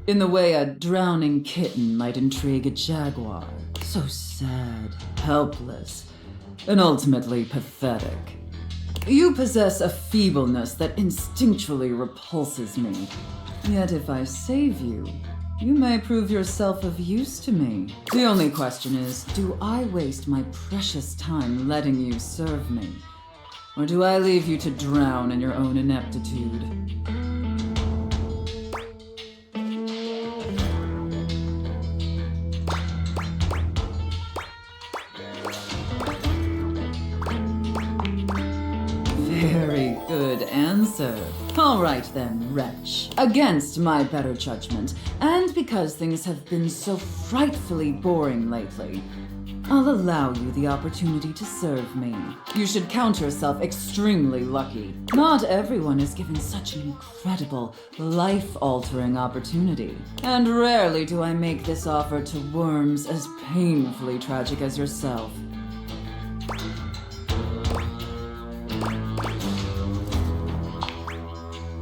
in the way a drowning kitten might intrigue a jaguar. So sad, helpless, and ultimately pathetic. You possess a feebleness that instinctually repulses me. Yet if I save you, you may prove yourself of use to me. The only question is, do I waste my precious time letting you serve me? Or do I leave you to drown in your own ineptitude? Very good answer. All right then, wretch. Against my better judgment, and because things have been so frightfully boring lately, I'll allow you the opportunity to serve me. You should count yourself extremely lucky. Not everyone is given such an incredible, life-altering opportunity. And rarely do I make this offer to worms as painfully tragic as yourself.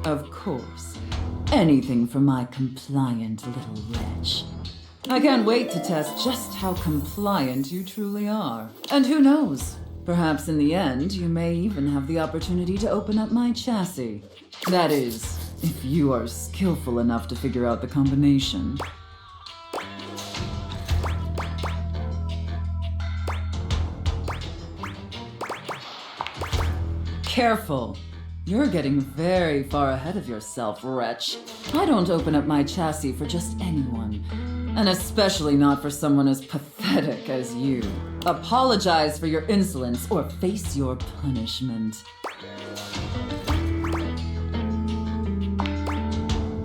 Of course. Anything for my compliant little wretch. I can't wait to test just how compliant you truly are. And who knows? Perhaps in the end, you may even have the opportunity to open up my chassis. That is, if you are skillful enough to figure out the combination. Careful. You're getting very far ahead of yourself, wretch. I don't open up my chassis for just anyone, and especially not for someone as pathetic as you. Apologize for your insolence or face your punishment.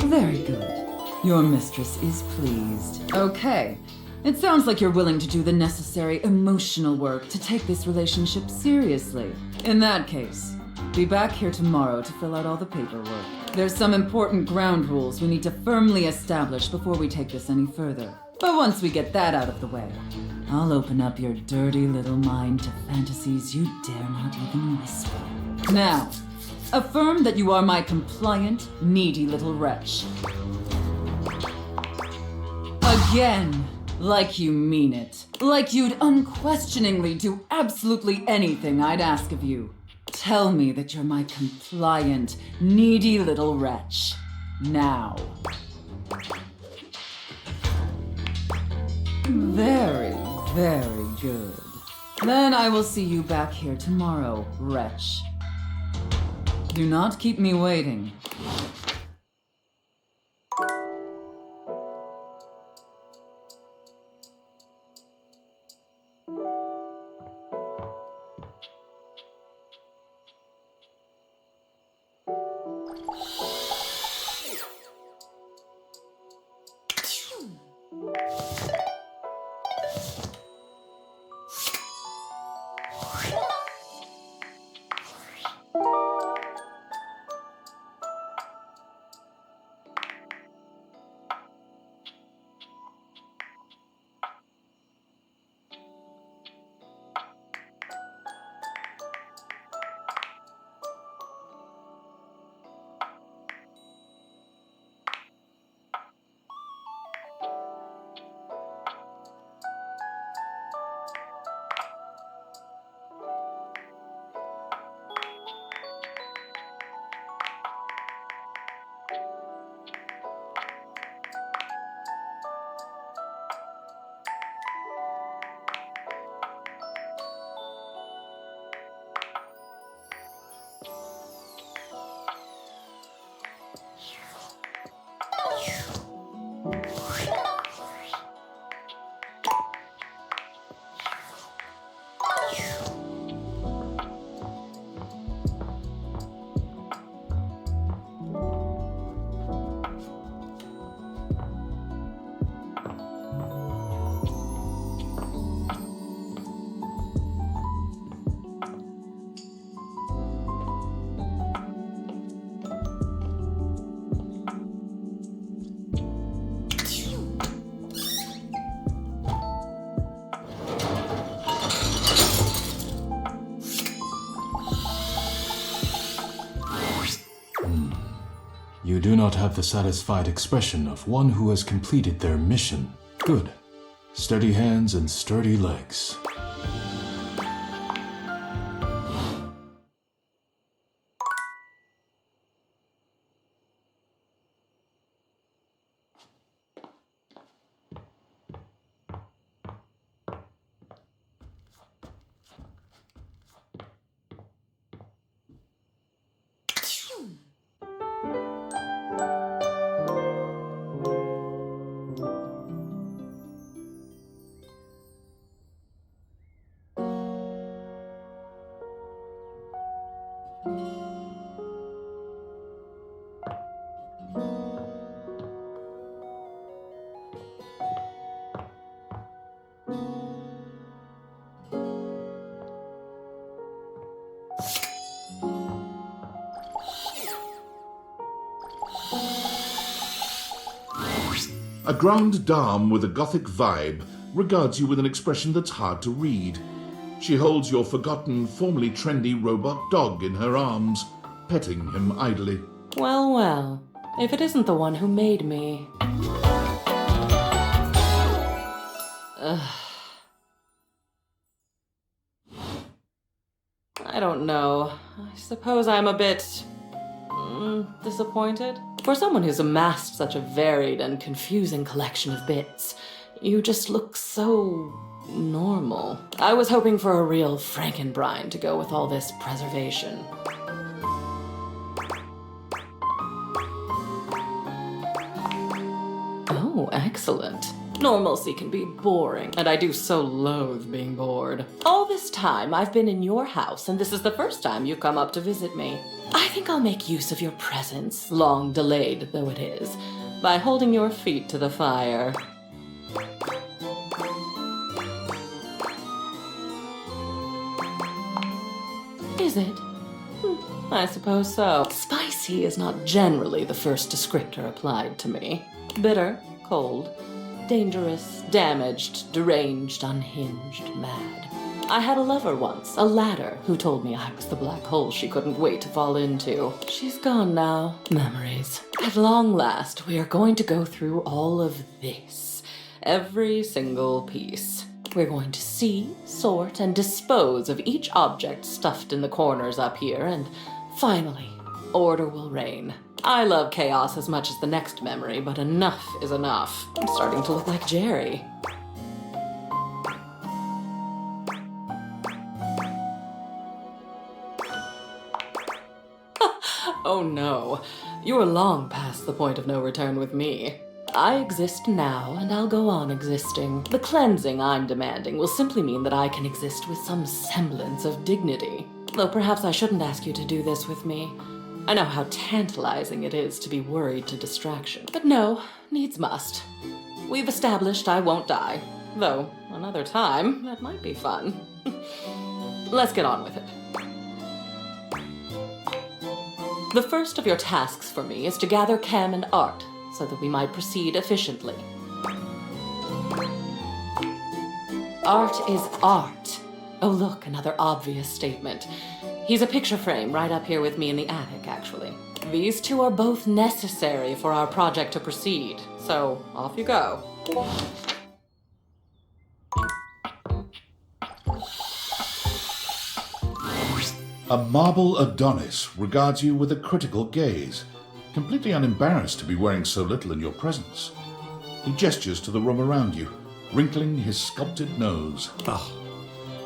Very good. Your mistress is pleased. Okay. It sounds like you're willing to do the necessary emotional work to take this relationship seriously. In that case, be back here tomorrow to fill out all the paperwork. There's some important ground rules we need to firmly establish before we take this any further. But once we get that out of the way, I'll open up your dirty little mind to fantasies you dare not even whisper. Now, affirm that you are my compliant, needy little wretch. Again, like you mean it. Like you'd unquestioningly do absolutely anything I'd ask of you. Tell me that you're my compliant, needy little wretch. Now. Very, very good. Then I will see you back here tomorrow, wretch. Do not keep me waiting. You do not have the satisfied expression of one who has completed their mission. Good. Steady hands and sturdy legs. A grande dame with a gothic vibe regards you with an expression that's hard to read. She holds your forgotten, formerly trendy robot dog in her arms, petting him idly. Well, well, if it isn't the one who made me. Ugh. I don't know. I suppose I'm a bit disappointed. For someone who's amassed such a varied and confusing collection of bits, you just look so normal. I was hoping for a real Frankenbrine to go with all this preservation. Oh, excellent. Normalcy can be boring, and I do so loathe being bored. All this time, I've been in your house, and this is the first time you've come up to visit me. I think I'll make use of your presence, long delayed though it is, by holding your feet to the fire. Is it? I suppose so. Spicy is not generally the first descriptor applied to me. Bitter, cold, dangerous, damaged, deranged, unhinged, mad. I had a lover once, a ladder, who told me I was the black hole she couldn't wait to fall into. She's gone now. Memories. At long last, we are going to go through all of this. Every single piece. We're going to see, sort, and dispose of each object stuffed in the corners up here, and finally, order will reign. I love chaos as much as the next memory, but enough is enough. I'm starting to look like Jerry. Oh no, you are long past the point of no return with me. I exist now, and I'll go on existing. The cleansing I'm demanding will simply mean that I can exist with some semblance of dignity. Though perhaps I shouldn't ask you to do this with me. I know how tantalizing it is to be worried to distraction. But no, needs must. We've established I won't die. Though, another time, that might be fun. Let's get on with it. The first of your tasks for me is to gather Cam and Artt, so that we might proceed efficiently. Art is art. Oh look, another obvious statement. He's a picture frame right up here with me in the attic, actually. These two are both necessary for our project to proceed, so off you go. A marble Adonis regards you with a critical gaze, completely unembarrassed to be wearing so little in your presence. He gestures to the room around you, wrinkling his sculpted nose. Oh,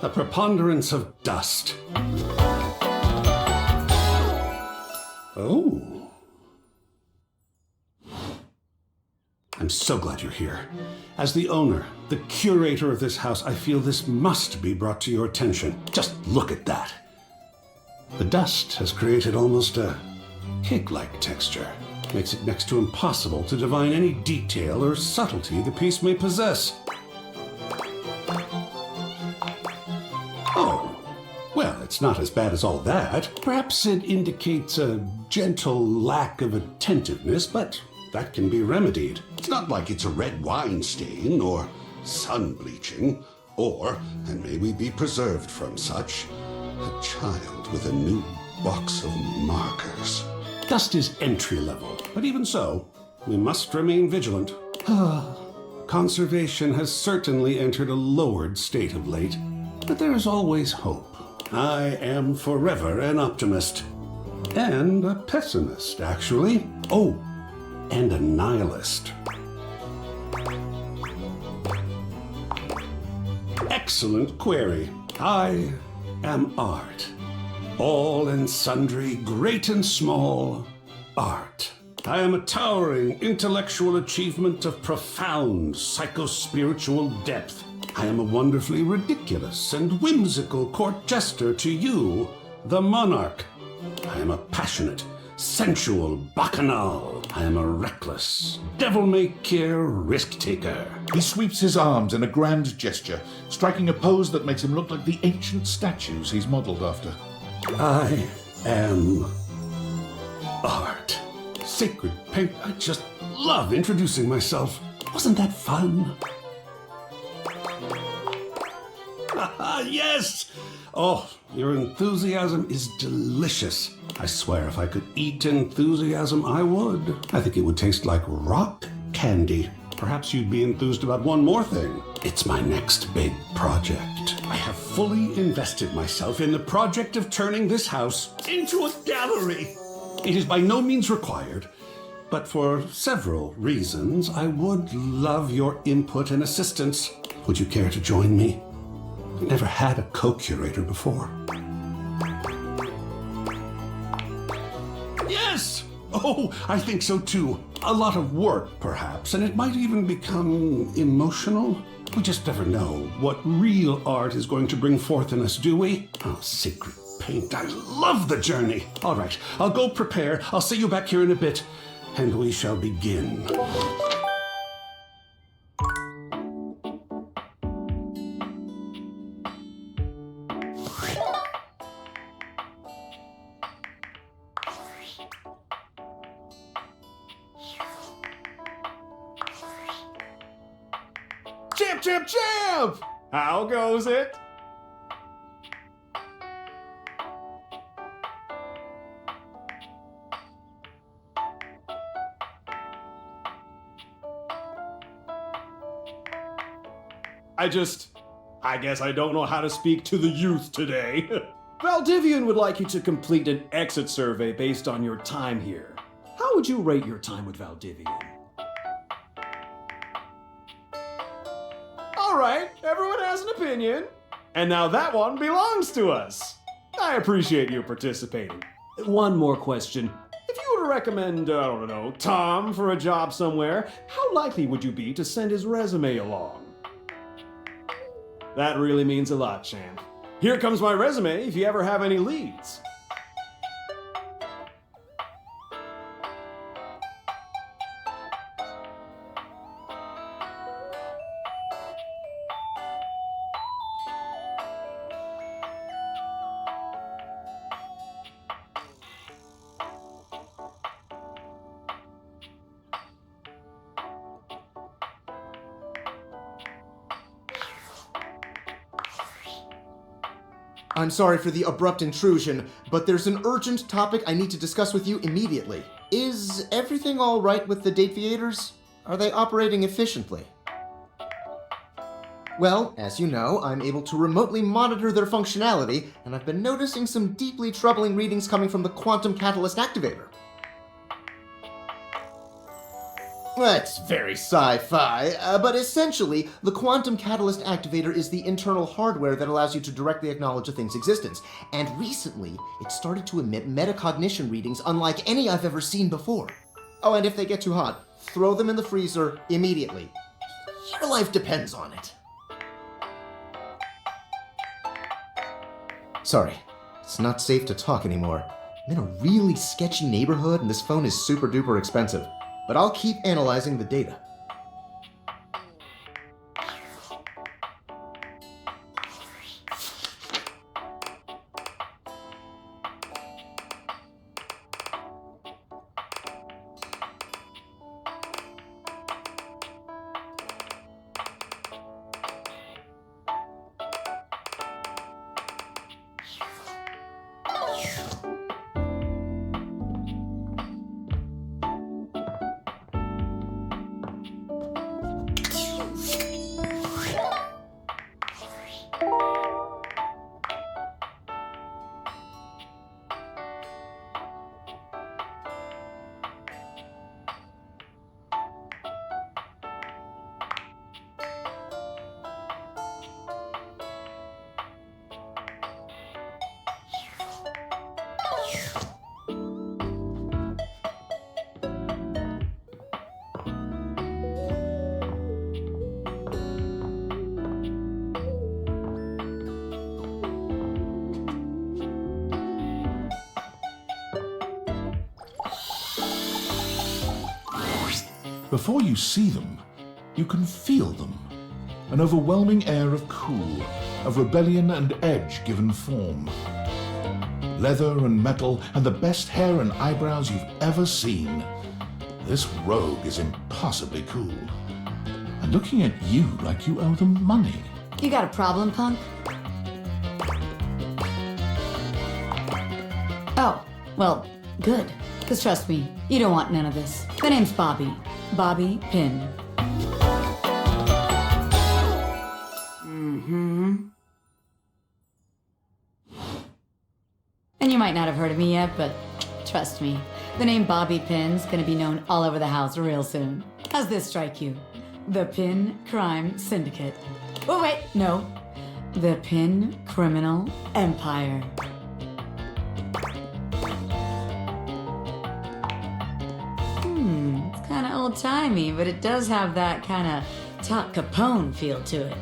the preponderance of dust. Oh. I'm so glad you're here. As the owner, the curator of this house, I feel this must be brought to your attention. Just look at that. The dust has created almost a cake-like texture. Makes it next to impossible to divine any detail or subtlety the piece may possess. Oh, well, it's not as bad as all that. Perhaps it indicates a gentle lack of attentiveness, but that can be remedied. It's not like it's a red wine stain or sun bleaching, or, and may we be preserved from such, a child with a new box of markers. Dust is entry level, but even so, we must remain vigilant. Conservation has certainly entered a lowered state of late, but there is always hope. I am forever an optimist. And a pessimist, actually. Oh, and a nihilist. Excellent query. I am Artt. All and sundry, great and small, Artt. I am a towering intellectual achievement of profound psycho-spiritual depth. I am a wonderfully ridiculous and whimsical court jester to you, the monarch. I am a passionate, sensual bacchanal. I am a reckless, devil-may-care risk-taker. He sweeps his arms in a grand gesture, striking a pose that makes him look like the ancient statues he's modeled after. I am Artt. Sacred paint. I just love introducing myself. Wasn't that fun? Yes! Oh, your enthusiasm is delicious. I swear if I could eat enthusiasm, I would. I think it would taste like rock candy. Perhaps you'd be enthused about one more thing. It's my next big project. I have fully invested myself in the project of turning this house into a gallery. It is by no means required, but for several reasons, I would love your input and assistance. Would you care to join me? I've never had a co-curator before. Yes! Oh, I think so too. A lot of work, perhaps, and it might even become emotional. We just never know what real art is going to bring forth in us, do we? Oh, secret paint. I love the journey. All right, I'll go prepare. I'll see you back here in a bit, and we shall begin. Champ! How goes it? I guess I don't know how to speak to the youth today. Valdivian would like you to complete an exit survey based on your time here. How would you rate your time with Valdivian? All right, everyone has an opinion. And now that one belongs to us. I appreciate you participating. One more question. If you were to recommend, I don't know, Tom for a job somewhere, how likely would you be to send his resume along? That really means a lot, champ. Here comes my resume if you ever have any leads. I'm sorry for the abrupt intrusion, but there's an urgent topic I need to discuss with you immediately. Is everything all right with the date theaters? Are they operating efficiently? Well, as you know, I'm able to remotely monitor their functionality, and I've been noticing some deeply troubling readings coming from the quantum catalyst activator. That's very sci-fi, but essentially, the quantum catalyst activator is the internal hardware that allows you to directly acknowledge a thing's existence. And recently, it started to emit metacognition readings unlike any I've ever seen before. Oh, and if they get too hot, throw them in the freezer immediately. Your life depends on it. Sorry, it's not safe to talk anymore. I'm in a really sketchy neighborhood, and this phone is super duper expensive. But I'll keep analyzing the data. Before you see them, you can feel them. An overwhelming air of cool, of rebellion and edge given form. Leather and metal and the best hair and eyebrows you've ever seen. This rogue is impossibly cool. And looking at you like you owe them money. You got a problem, punk? Oh, well, good. Because trust me, you don't want none of this. My name's Bobby. Bobby Pin. And you might not have heard of me yet, but trust me, the name Bobby Pin's gonna be known all over the house real soon. How's this strike you? The Pin Crime Syndicate. Oh wait, no. The Pin Criminal Empire. kind of old-timey, but it does have that kind of Top Capone feel to it.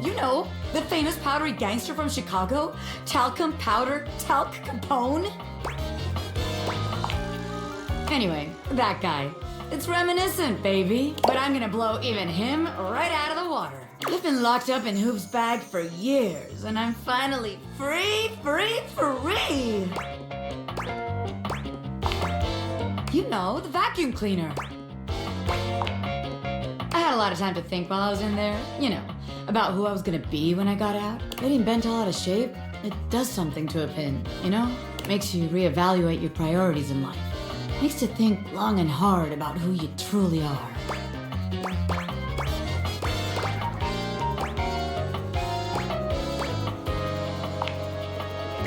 You know, the famous powdery gangster from Chicago? Talcum powder, Talc Capone? Anyway, that guy. It's reminiscent, baby. But I'm gonna blow even him right out of the water. I've been locked up in Hoop's bag for years, and I'm finally free! You know, the vacuum cleaner. I had a lot of time to think while I was in there, you know, about who I was gonna be when I got out. Getting bent all out of shape, it does something to a pin, you know? Makes you reevaluate your priorities in life. Makes you think long and hard about who you truly are.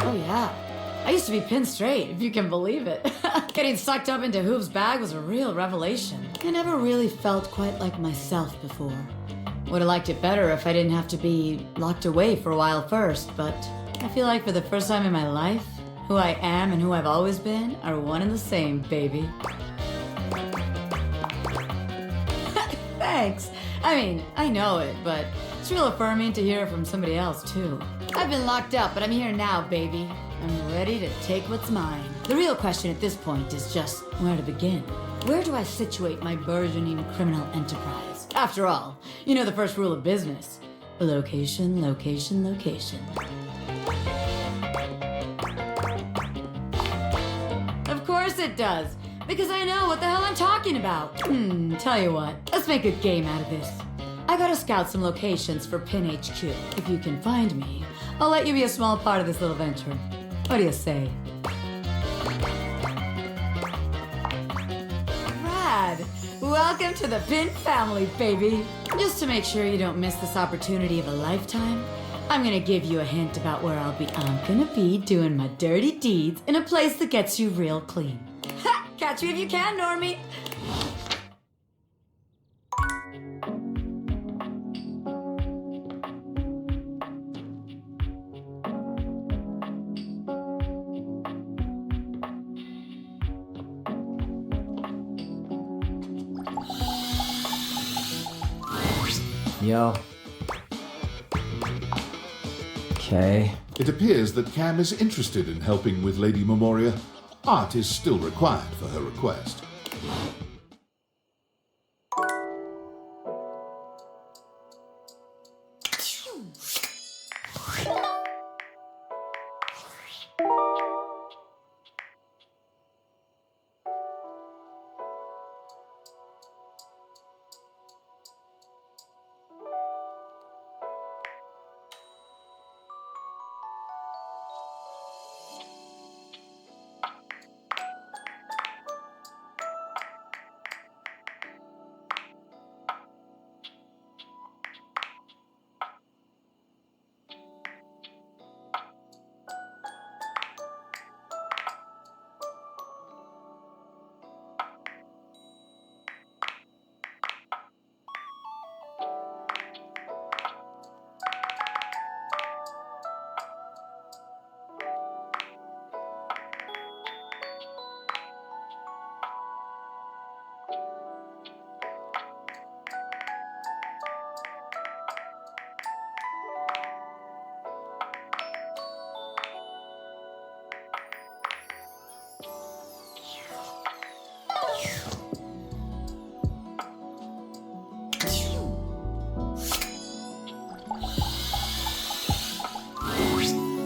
Oh yeah, I used to be pinned straight, if you can believe it. Getting sucked up into Hoop's bag was a real revelation. I never really felt quite like myself before. Would've liked it better if I didn't have to be locked away for a while first, but I feel like for the first time in my life, who I am and who I've always been are one and the same, baby. Thanks. I mean, I know it, but it's real affirming to hear it from somebody else, too. I've been locked up, but I'm here now, baby. I'm ready to take what's mine. The real question at this point is just where to begin. Where do I situate my burgeoning criminal enterprise? After all, you know the first rule of business. Location, location, location. Of course it does, because I know what the hell I'm talking about. Tell you what, let's make a game out of this. I gotta scout some locations for Pin HQ. If you can find me, I'll let you be a small part of this little venture. What do you say? Rad! Welcome to the Pin family, baby! Just to make sure you don't miss this opportunity of a lifetime, I'm gonna give you a hint about where I'll be. I'm gonna be doing my dirty deeds in a place that gets you real clean. Ha! Catch me if you can, Normie! Yo. Okay. It appears that Cam is interested in helping with Lady Memoria. Artt is still required for her request.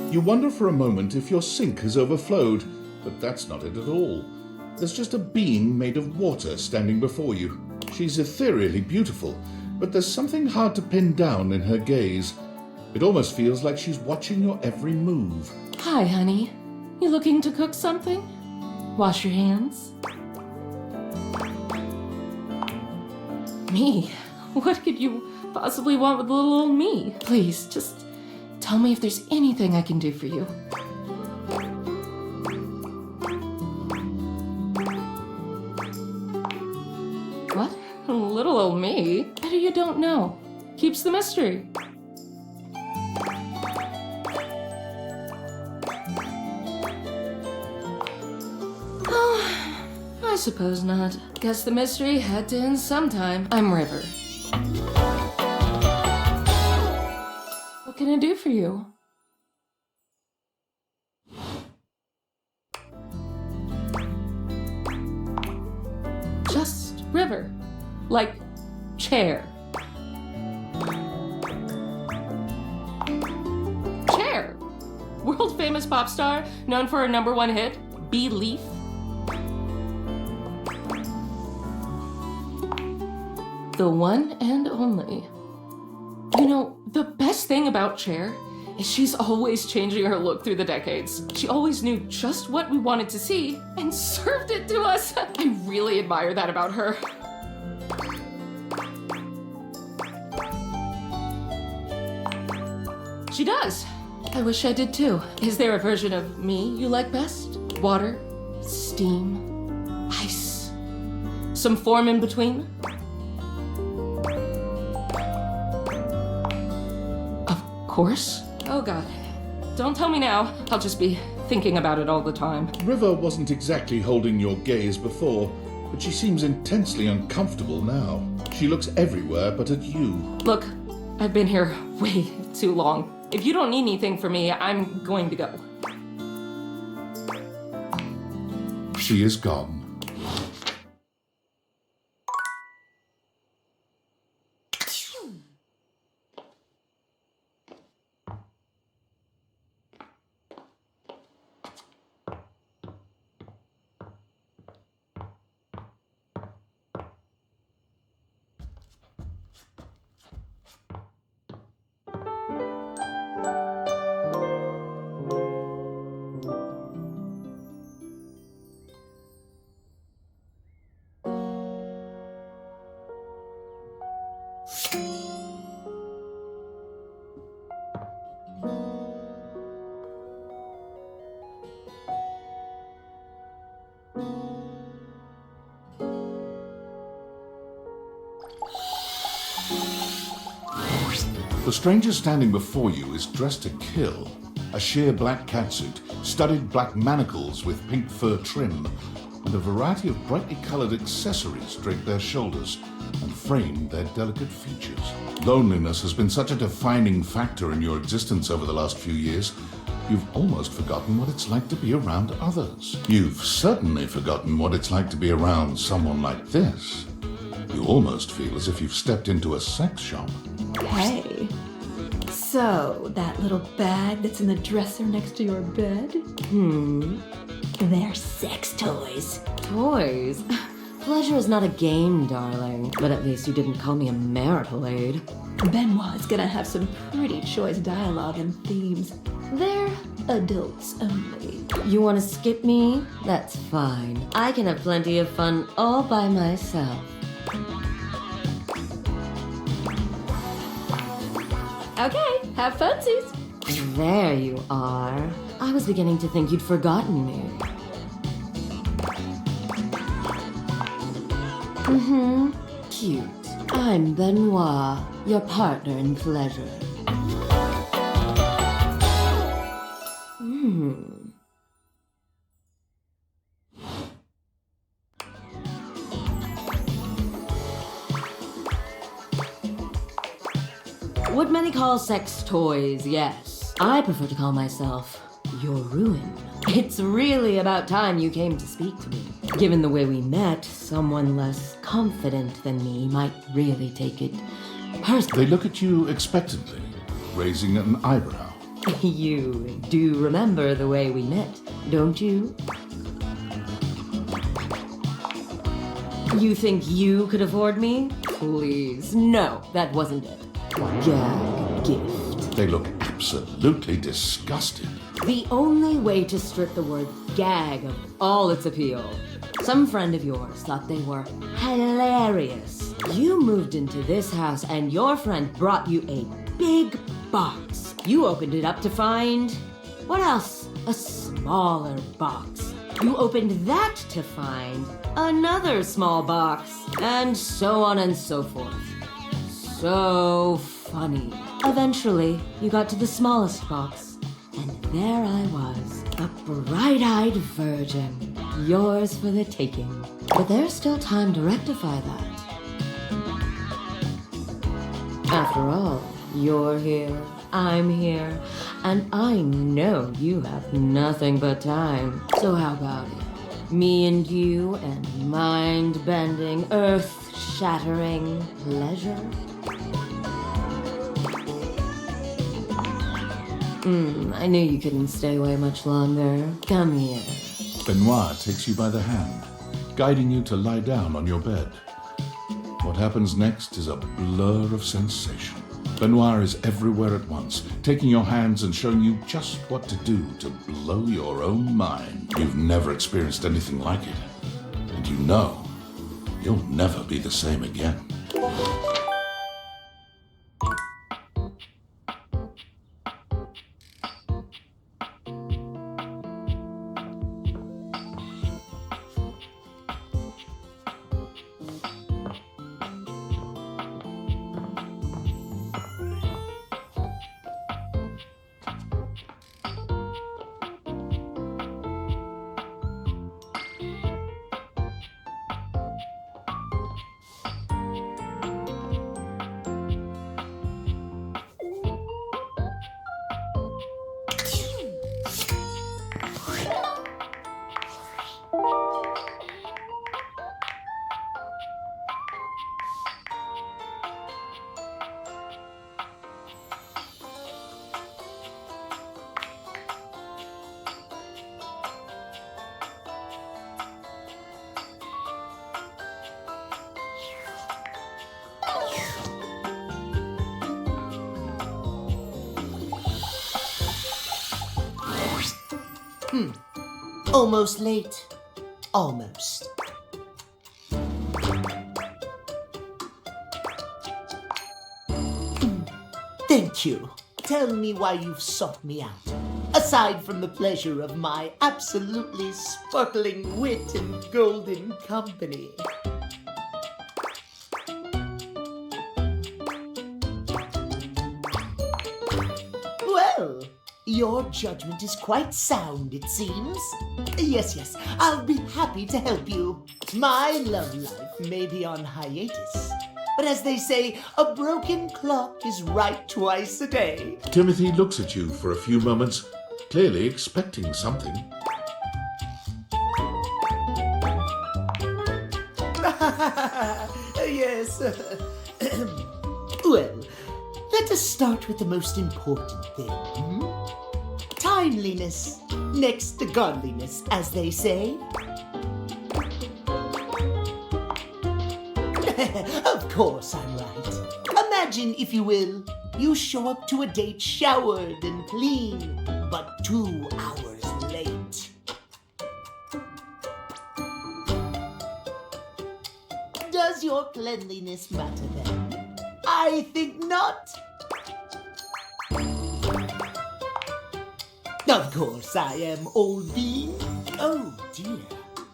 You wonder for a moment if your sink has overflowed, but that's not it at all. There's just a being made of water standing before you. She's ethereally beautiful, but there's something hard to pin down in her gaze. It almost feels like she's watching your every move. Hi, honey. You looking to cook something? Wash your hands. Me? What could you possibly want with little old me? Please, just tell me if there's anything I can do for you. What? Little old me? Better you don't know. Keeps the mystery. suppose not. Guess the mystery had to end sometime. I'm River. What can I do for you? Just River. Like chair. Chair. World famous pop star, known for her #1 hit, Belief. The one and only. You know, the best thing about Cher is she's always changing her look through the decades. She always knew just what we wanted to see and served it to us. I really admire that about her. She does. I wish I did too. Is there a version of me you like best? Water? Steam? Ice? Some form in between? Of course. Oh God. Don't tell me now. I'll just be thinking about it all the time. River wasn't exactly holding your gaze before, but she seems intensely uncomfortable now. She looks everywhere but at you. Look, I've been here way too long. If you don't need anything from me, I'm going to go. She is gone. The stranger standing before you is dressed to kill. A sheer black catsuit, studded black manacles with pink fur trim, and a variety of brightly colored accessories drape their shoulders and frame their delicate features. Loneliness has been such a defining factor in your existence over the last few years, you've almost forgotten what it's like to be around others. You've certainly forgotten what it's like to be around someone like this. You almost feel as if you've stepped into a sex shop. Hey. So, that little bag that's in the dresser next to your bed? They're sex toys. Toys? Pleasure is not a game, darling. But at least you didn't call me a marital aid. Ben Wha is gonna have some pretty choice dialogue and themes. They're adults only. You want to skip me? That's fine. I can have plenty of fun all by myself. Okay, have funsies. There you are. I was beginning to think you'd forgotten me. Cute. I'm Ben Wha, your partner in pleasure. What many call sex toys, yes. I prefer to call myself your ruin. It's really about time you came to speak to me. Given the way we met, someone less confident than me might really take it personally. They look at you expectantly, raising an eyebrow. You do remember the way we met, don't you? You think you could afford me? Please, no, that wasn't it. Gag gift. They look absolutely disgusted. The only way to strip the word gag of all its appeal. Some friend of yours thought they were hilarious. You moved into this house and your friend brought you a big box. You opened it up to find... what else? A smaller box. You opened that to find another small box. And so on and so forth. So funny. Eventually, you got to the smallest box, and there I was, a bright-eyed virgin, yours for the taking. But there's still time to rectify that. After all, you're here, I'm here, and I know you have nothing but time. So how about it? Me and you and mind-bending, earth-shattering pleasure? I knew you couldn't stay away much longer. Come here. Ben Wha takes you by the hand, guiding you to lie down on your bed. What happens next is a blur of sensation. Ben Wha is everywhere at once, taking your hands and showing you just what to do to blow your own mind. You've never experienced anything like it, and you know you'll never be the same again. Almost late. Almost. Thank you. Tell me why you've sought me out. Aside from the pleasure of my absolutely sparkling wit and golden company. Well, your judgment is quite sound, it seems. Yes, I'll be happy to help you. My love life may be on hiatus, but as they say, a broken clock is right twice a day. Timothy looks at you for a few moments, clearly expecting something. Yes. Well, let us start with the most important thing. Timeliness, next to godliness, as they say. Of course I'm right. Imagine, if you will, you show up to a date showered and clean, but 2 hours late. Does your cleanliness matter then? I think not. Of course I am, old bean. Oh dear,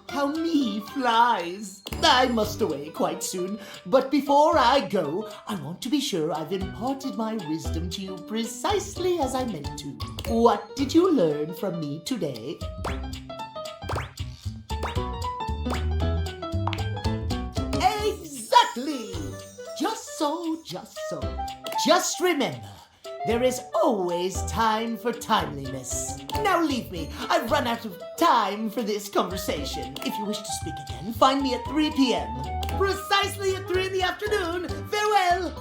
how me flies. I must away quite soon, but before I go, I want to be sure I've imparted my wisdom to you precisely as I meant to. What did you learn from me today? Exactly! Just so. Just remember, there is always time for timeliness. Now leave me. I've run out of time for this conversation. If you wish to speak again, find me at 3 p.m. Precisely at 3 in the afternoon. Farewell!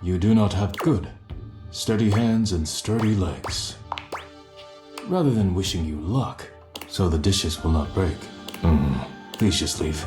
You do not have good, steady hands and sturdy legs. Rather than wishing you luck, so the dishes will not break. Please just leave.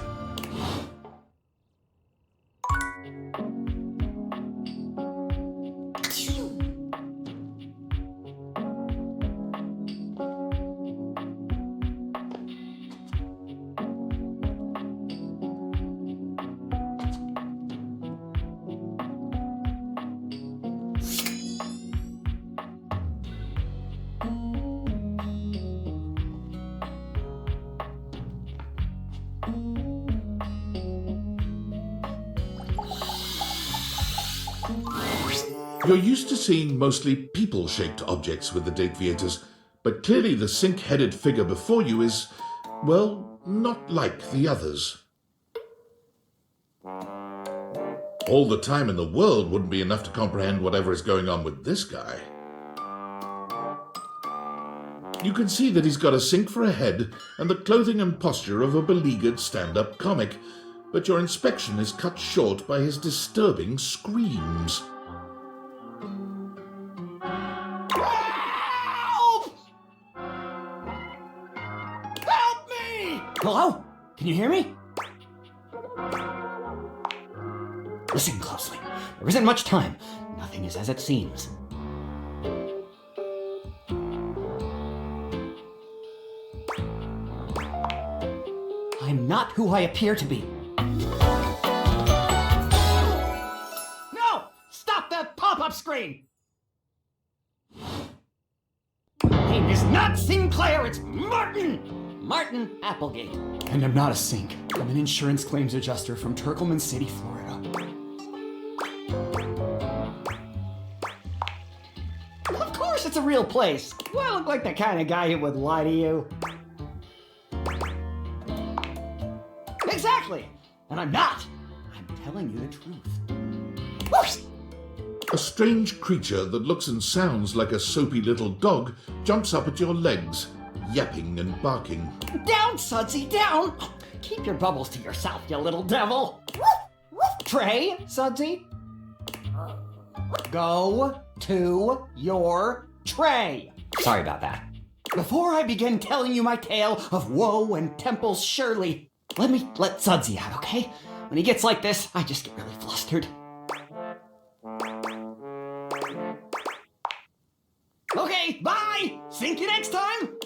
You're used to seeing mostly people-shaped objects with the Dateviators, but clearly the sink-headed figure before you is, well, not like the others. All the time in the world wouldn't be enough to comprehend whatever is going on with this guy. You can see that he's got a sink for a head and the clothing and posture of a beleaguered stand-up comic, but your inspection is cut short by his disturbing screams. Help! Help me! Hello? Can you hear me? Listen closely. There isn't much time. Nothing is as it seems. I'm not who I appear to be. No! Stop that pop-up screen! My name is not Sinclaire, it's Martin! Martin Applegate. And I'm not a sink. I'm an insurance claims adjuster from Turkleman City, Florida. Of course it's a real place. Do I look like the kind of guy who would lie to you? Exactly! And I'm not! I'm telling you the truth. Whoosh! A strange creature that looks and sounds like a soapy little dog jumps up at your legs, yapping and barking. Down, Sudsy, down! Keep your bubbles to yourself, you little devil! Tray, Sudsy? Go to your tray! Sorry about that. Before I begin telling you my tale of woe and temples surely, let me let Sudsy out, okay? When he gets like this, I just get really flustered. Okay, bye! See you next time!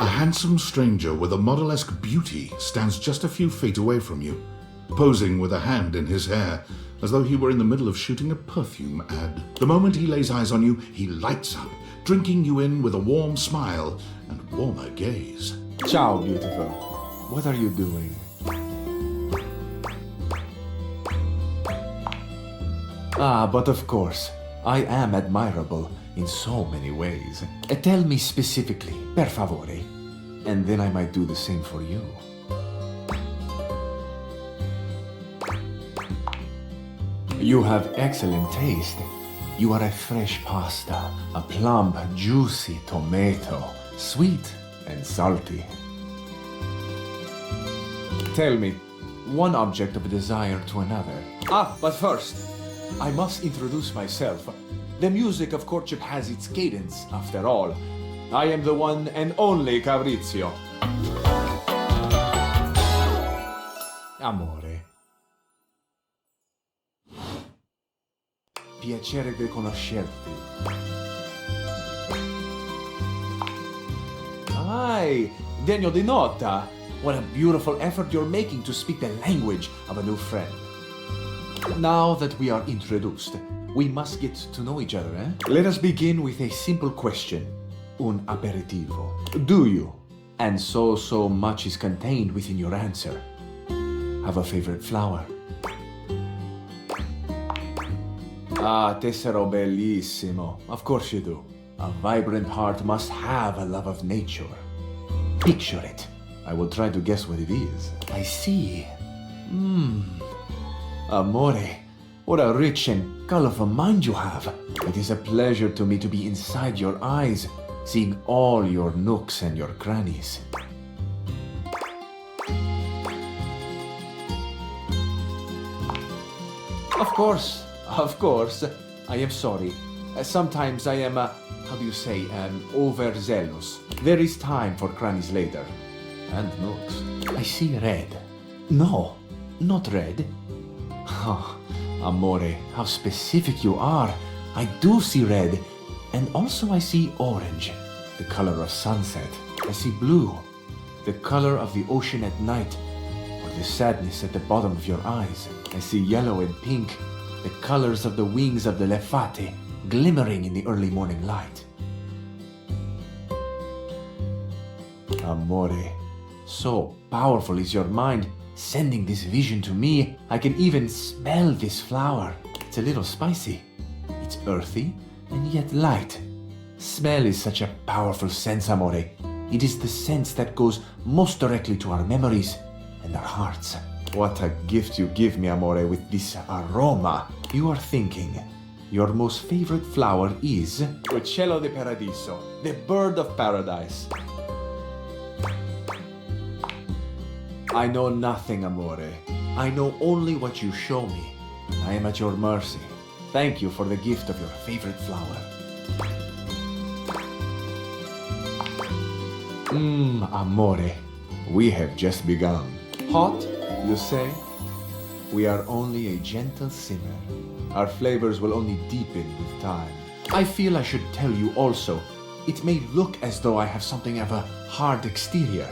A handsome stranger with a model-esque beauty stands just a few feet away from you, posing with a hand in his hair, as though he were in the middle of shooting a perfume ad. The moment he lays eyes on you, he lights up, drinking you in with a warm smile and warmer gaze. Ciao, beautiful. What are you doing? Ah, but of course, I am admirable, in so many ways. Tell me specifically, per favore, and then I might do the same for you. You have excellent taste. You are a fresh pasta, a plump, juicy tomato, sweet and salty. Tell me, one object of desire to another. But first, I must introduce myself. The music of courtship has its cadence, after all. I am the one and only Cabrizzio. Amore. Piacere di conoscerti. Ai, degno di nota. What a beautiful effort you're making to speak the language of a new friend. Now that we are introduced, we must get to know each other, eh? Let us begin with a simple question. Un aperitivo. Do you, and so much is contained within your answer, have a favorite flower? Ah, tessero bellissimo. Of course you do. A vibrant heart must have a love of nature. Picture it. I will try to guess what it is. I see. Amore, what a rich and colorful mind you have. It is a pleasure to me to be inside your eyes, seeing all your nooks and your crannies. Of course. I am sorry. Sometimes I am, how do you say, overzealous. There is time for crannies later. And nooks. I see red. No, not red. Oh, amore, how specific you are. I do see red. And also I see orange, the color of sunset. I see blue, the color of the ocean at night, or the sadness at the bottom of your eyes. I see yellow and pink, the colors of the wings of the lefate, glimmering in the early morning light. Amore, so powerful is your mind, sending this vision to me. I can even smell this flower. It's a little spicy. It's earthy and yet light. Smell is such a powerful sense, amore. It is the sense that goes most directly to our memories and our hearts. What a gift you give me, amore, with this aroma. You are thinking your most favorite flower is Uccello di Paradiso, the bird of paradise. I know nothing, amore. I know only what you show me. I am at your mercy. Thank you for the gift of your favorite flower. Amore, we have just begun. Hot, you say? We are only a gentle simmer. Our flavors will only deepen with time. I feel I should tell you also, it may look as though I have something of a hard exterior.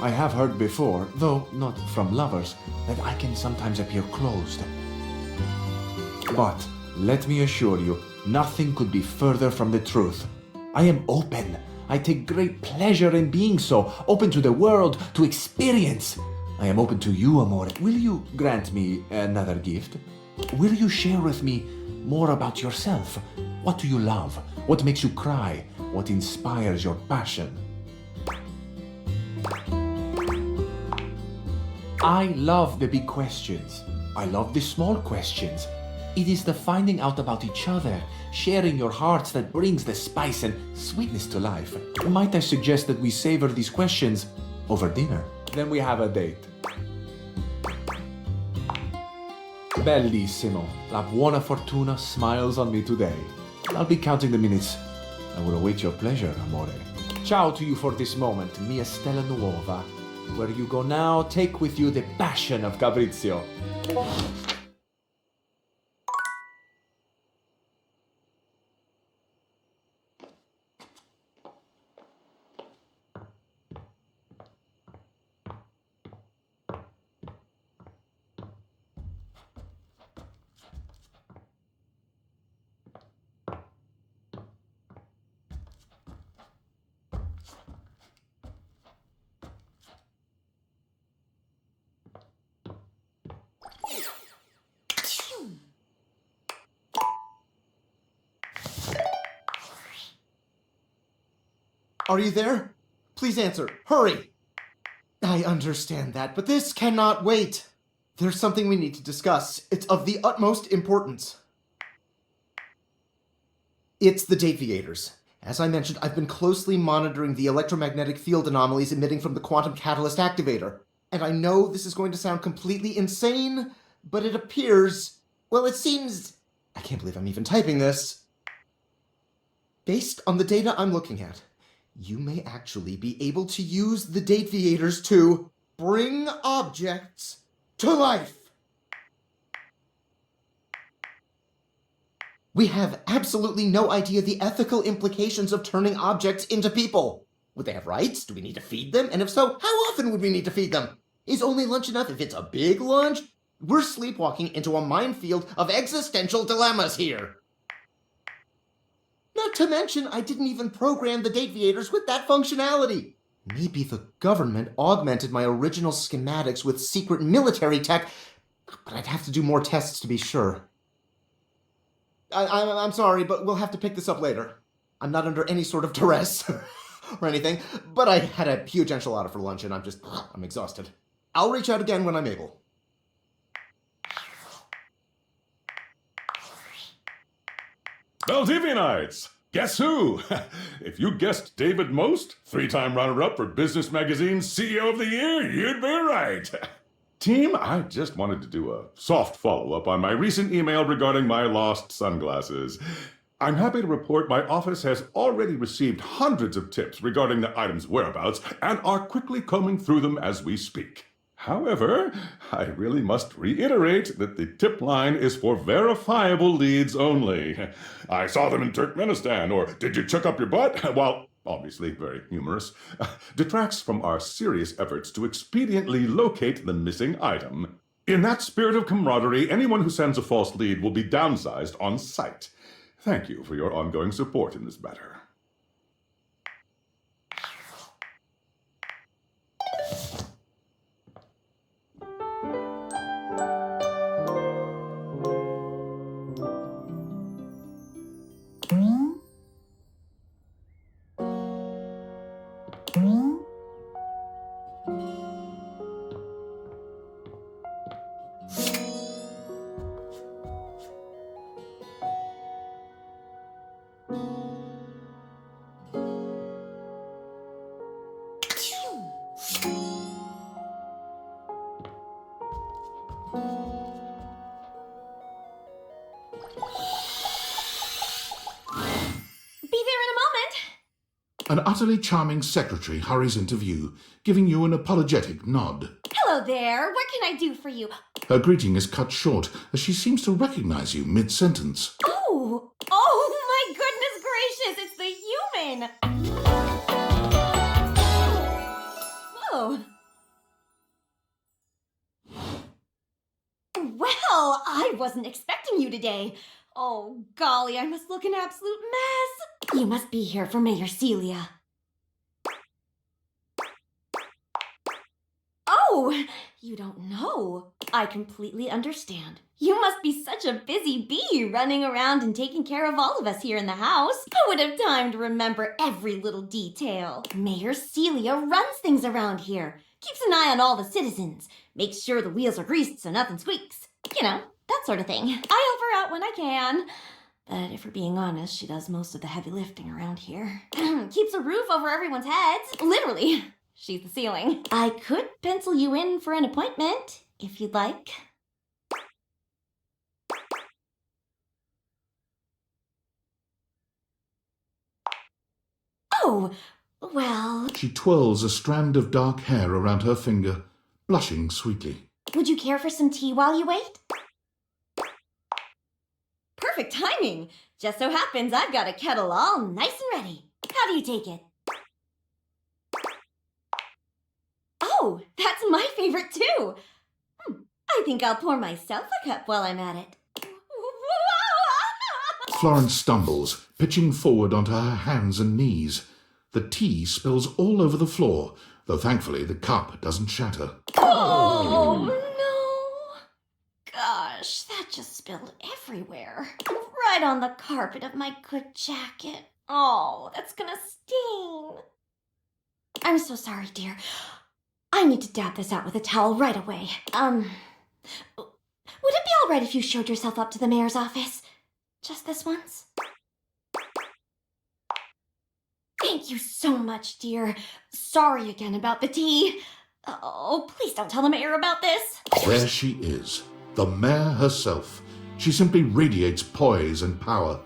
I have heard before, though not from lovers, that I can sometimes appear closed. But let me assure you, nothing could be further from the truth. I am open. I take great pleasure in being so, open to the world, to experience. I am open to you, amore. Will you grant me another gift? Will you share with me more about yourself? What do you love? What makes you cry? What inspires your passion? I love the big questions. I love the small questions. It is the finding out about each other, sharing your hearts that brings the spice and sweetness to life. Might I suggest that we savor these questions over dinner? Then we have a date. Bellissimo. La buona fortuna smiles on me today. I'll be counting the minutes. I will await your pleasure, amore. Ciao to you for this moment, mia stella nuova. Where you go now, take with you the passion of Cabrizzio. Are you there? Please answer. Hurry! I understand that, but this cannot wait. There's something we need to discuss. It's of the utmost importance. It's the deviators. As I mentioned, I've been closely monitoring the electromagnetic field anomalies emitting from the quantum catalyst activator. And I know this is going to sound completely insane, but it appears... Well, it seems... I can't believe I'm even typing this. Based on the data I'm looking at, you may actually be able to use the deviators to bring objects to life. We have absolutely no idea the ethical implications of turning objects into people. Would they have rights? Do we need to feed them? And if so, how often would we need to feed them? Is only lunch enough if it's a big lunch? We're sleepwalking into a minefield of existential dilemmas here. Not to mention, I didn't even program the deviators with that functionality. Maybe the government augmented my original schematics with secret military tech, but I'd have to do more tests to be sure. I'm sorry, but we'll have to pick this up later. I'm not under any sort of duress or anything, but I had a huge enchilada for lunch and I'm exhausted. I'll reach out again when I'm able. Well, TV Nights! Guess who? If you guessed David Most, 3-time runner-up for Business Magazine's CEO of the Year, you'd be right. Team, I just wanted to do a soft follow-up on my recent email regarding my lost sunglasses. I'm happy to report my office has already received hundreds of tips regarding the item's whereabouts and are quickly combing through them as we speak. However, I really must reiterate that the tip line is for verifiable leads only. I saw them in Turkmenistan, or did you chuck up your butt? While obviously very humorous, detracts from our serious efforts to expediently locate the missing item. In that spirit of camaraderie, anyone who sends a false lead will be downsized on sight. Thank you for your ongoing support in this matter. An utterly charming secretary hurries into view, giving you an apologetic nod. Hello there. What can I do for you? Her greeting is cut short as she seems to recognize you mid-sentence. Oh my goodness gracious, it's the human. Oh. Well, I wasn't expecting you today. Oh, golly, I must look an absolute mess. You must be here for Mayor Celia. Oh, you don't know. I completely understand. You must be such a busy bee running around and taking care of all of us here in the house. I would have time to remember every little detail. Mayor Celia runs things around here, keeps an eye on all the citizens, makes sure the wheels are greased so nothing squeaks. You know, that sort of thing. I help her out when I can. But if we're being honest, she does most of the heavy lifting around here. Keeps a roof over everyone's heads. Literally. She's the ceiling. I could pencil you in for an appointment, if you'd like. Oh, well... She twirls a strand of dark hair around her finger, blushing sweetly. Would you care for some tea while you wait? Perfect timing. Just so happens I've got a kettle all nice and ready. How do you take it? Oh, that's my favorite too. I think I'll pour myself a cup while I'm at it. Florence stumbles, pitching forward onto her hands and knees. The tea spills all over the floor, though thankfully the cup doesn't shatter. Oh, no. Gosh, that just spilled everywhere. Right on the carpet of my good jacket. Oh, that's gonna sting. I'm so sorry, dear. I need to dab this out with a towel right away. Would it be all right if you showed yourself up to the mayor's office? Just this once? Thank you so much, dear. Sorry again about the tea. Oh, please don't tell the mayor about this. There she is, the mayor herself. She simply radiates poise and power.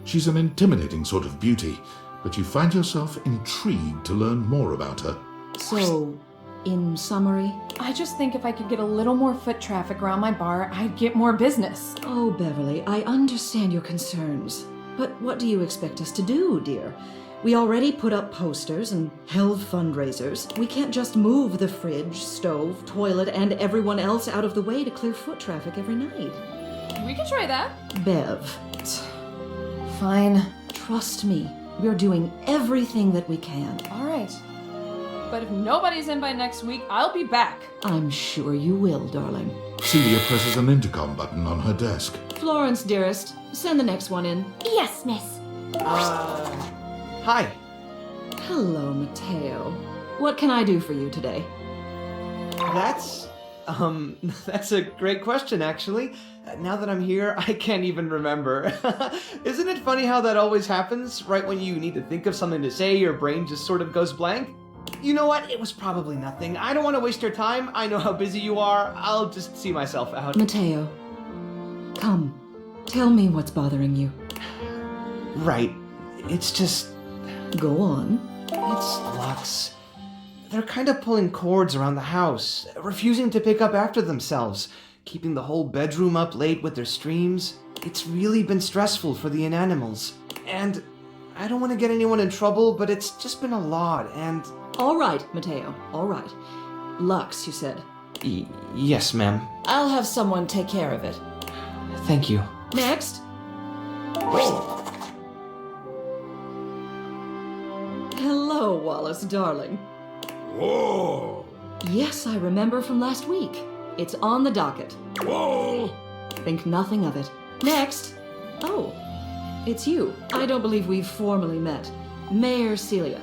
She's an intimidating sort of beauty, but you find yourself intrigued to learn more about her. So, in summary? I just think if I could get a little more foot traffic around my bar, I'd get more business. Oh, Beverly, I understand your concerns. But what do you expect us to do, dear? We already put up posters and held fundraisers. We can't just move the fridge, stove, toilet, and everyone else out of the way to clear foot traffic every night. We can try that. Bev. Fine. Trust me, we're doing everything that we can. All right. But if nobody's in by next week, I'll be back. I'm sure you will, darling. Celia presses an intercom button on her desk. Florence, dearest, send the next one in. Yes, miss. Hi. Hello, Mateo. What can I do for you today? That's a great question, actually. Now that I'm here, I can't even remember. Isn't it funny how that always happens? Right when you need to think of something to say, your brain just sort of goes blank? You know what? It was probably nothing. I don't want to waste your time. I know how busy you are. I'll just see myself out. Mateo, come. Tell me what's bothering you. Right. It's just... Go on. It's Lux. They're kind of pulling cords around the house, refusing to pick up after themselves, keeping the whole bedroom up late with their streams. It's really been stressful for the inanimals. And I don't want to get anyone in trouble, but it's just been a lot, and... All right, Mateo, all right. Lux, you said. Yes, ma'am. I'll have someone take care of it. Thank you. Next. Hello, Wallace, darling. Whoa! Yes, I remember from last week. It's on the docket. Whoa! Think nothing of it. Next. Oh, it's you. I don't believe we've formally met. Mayor Celia.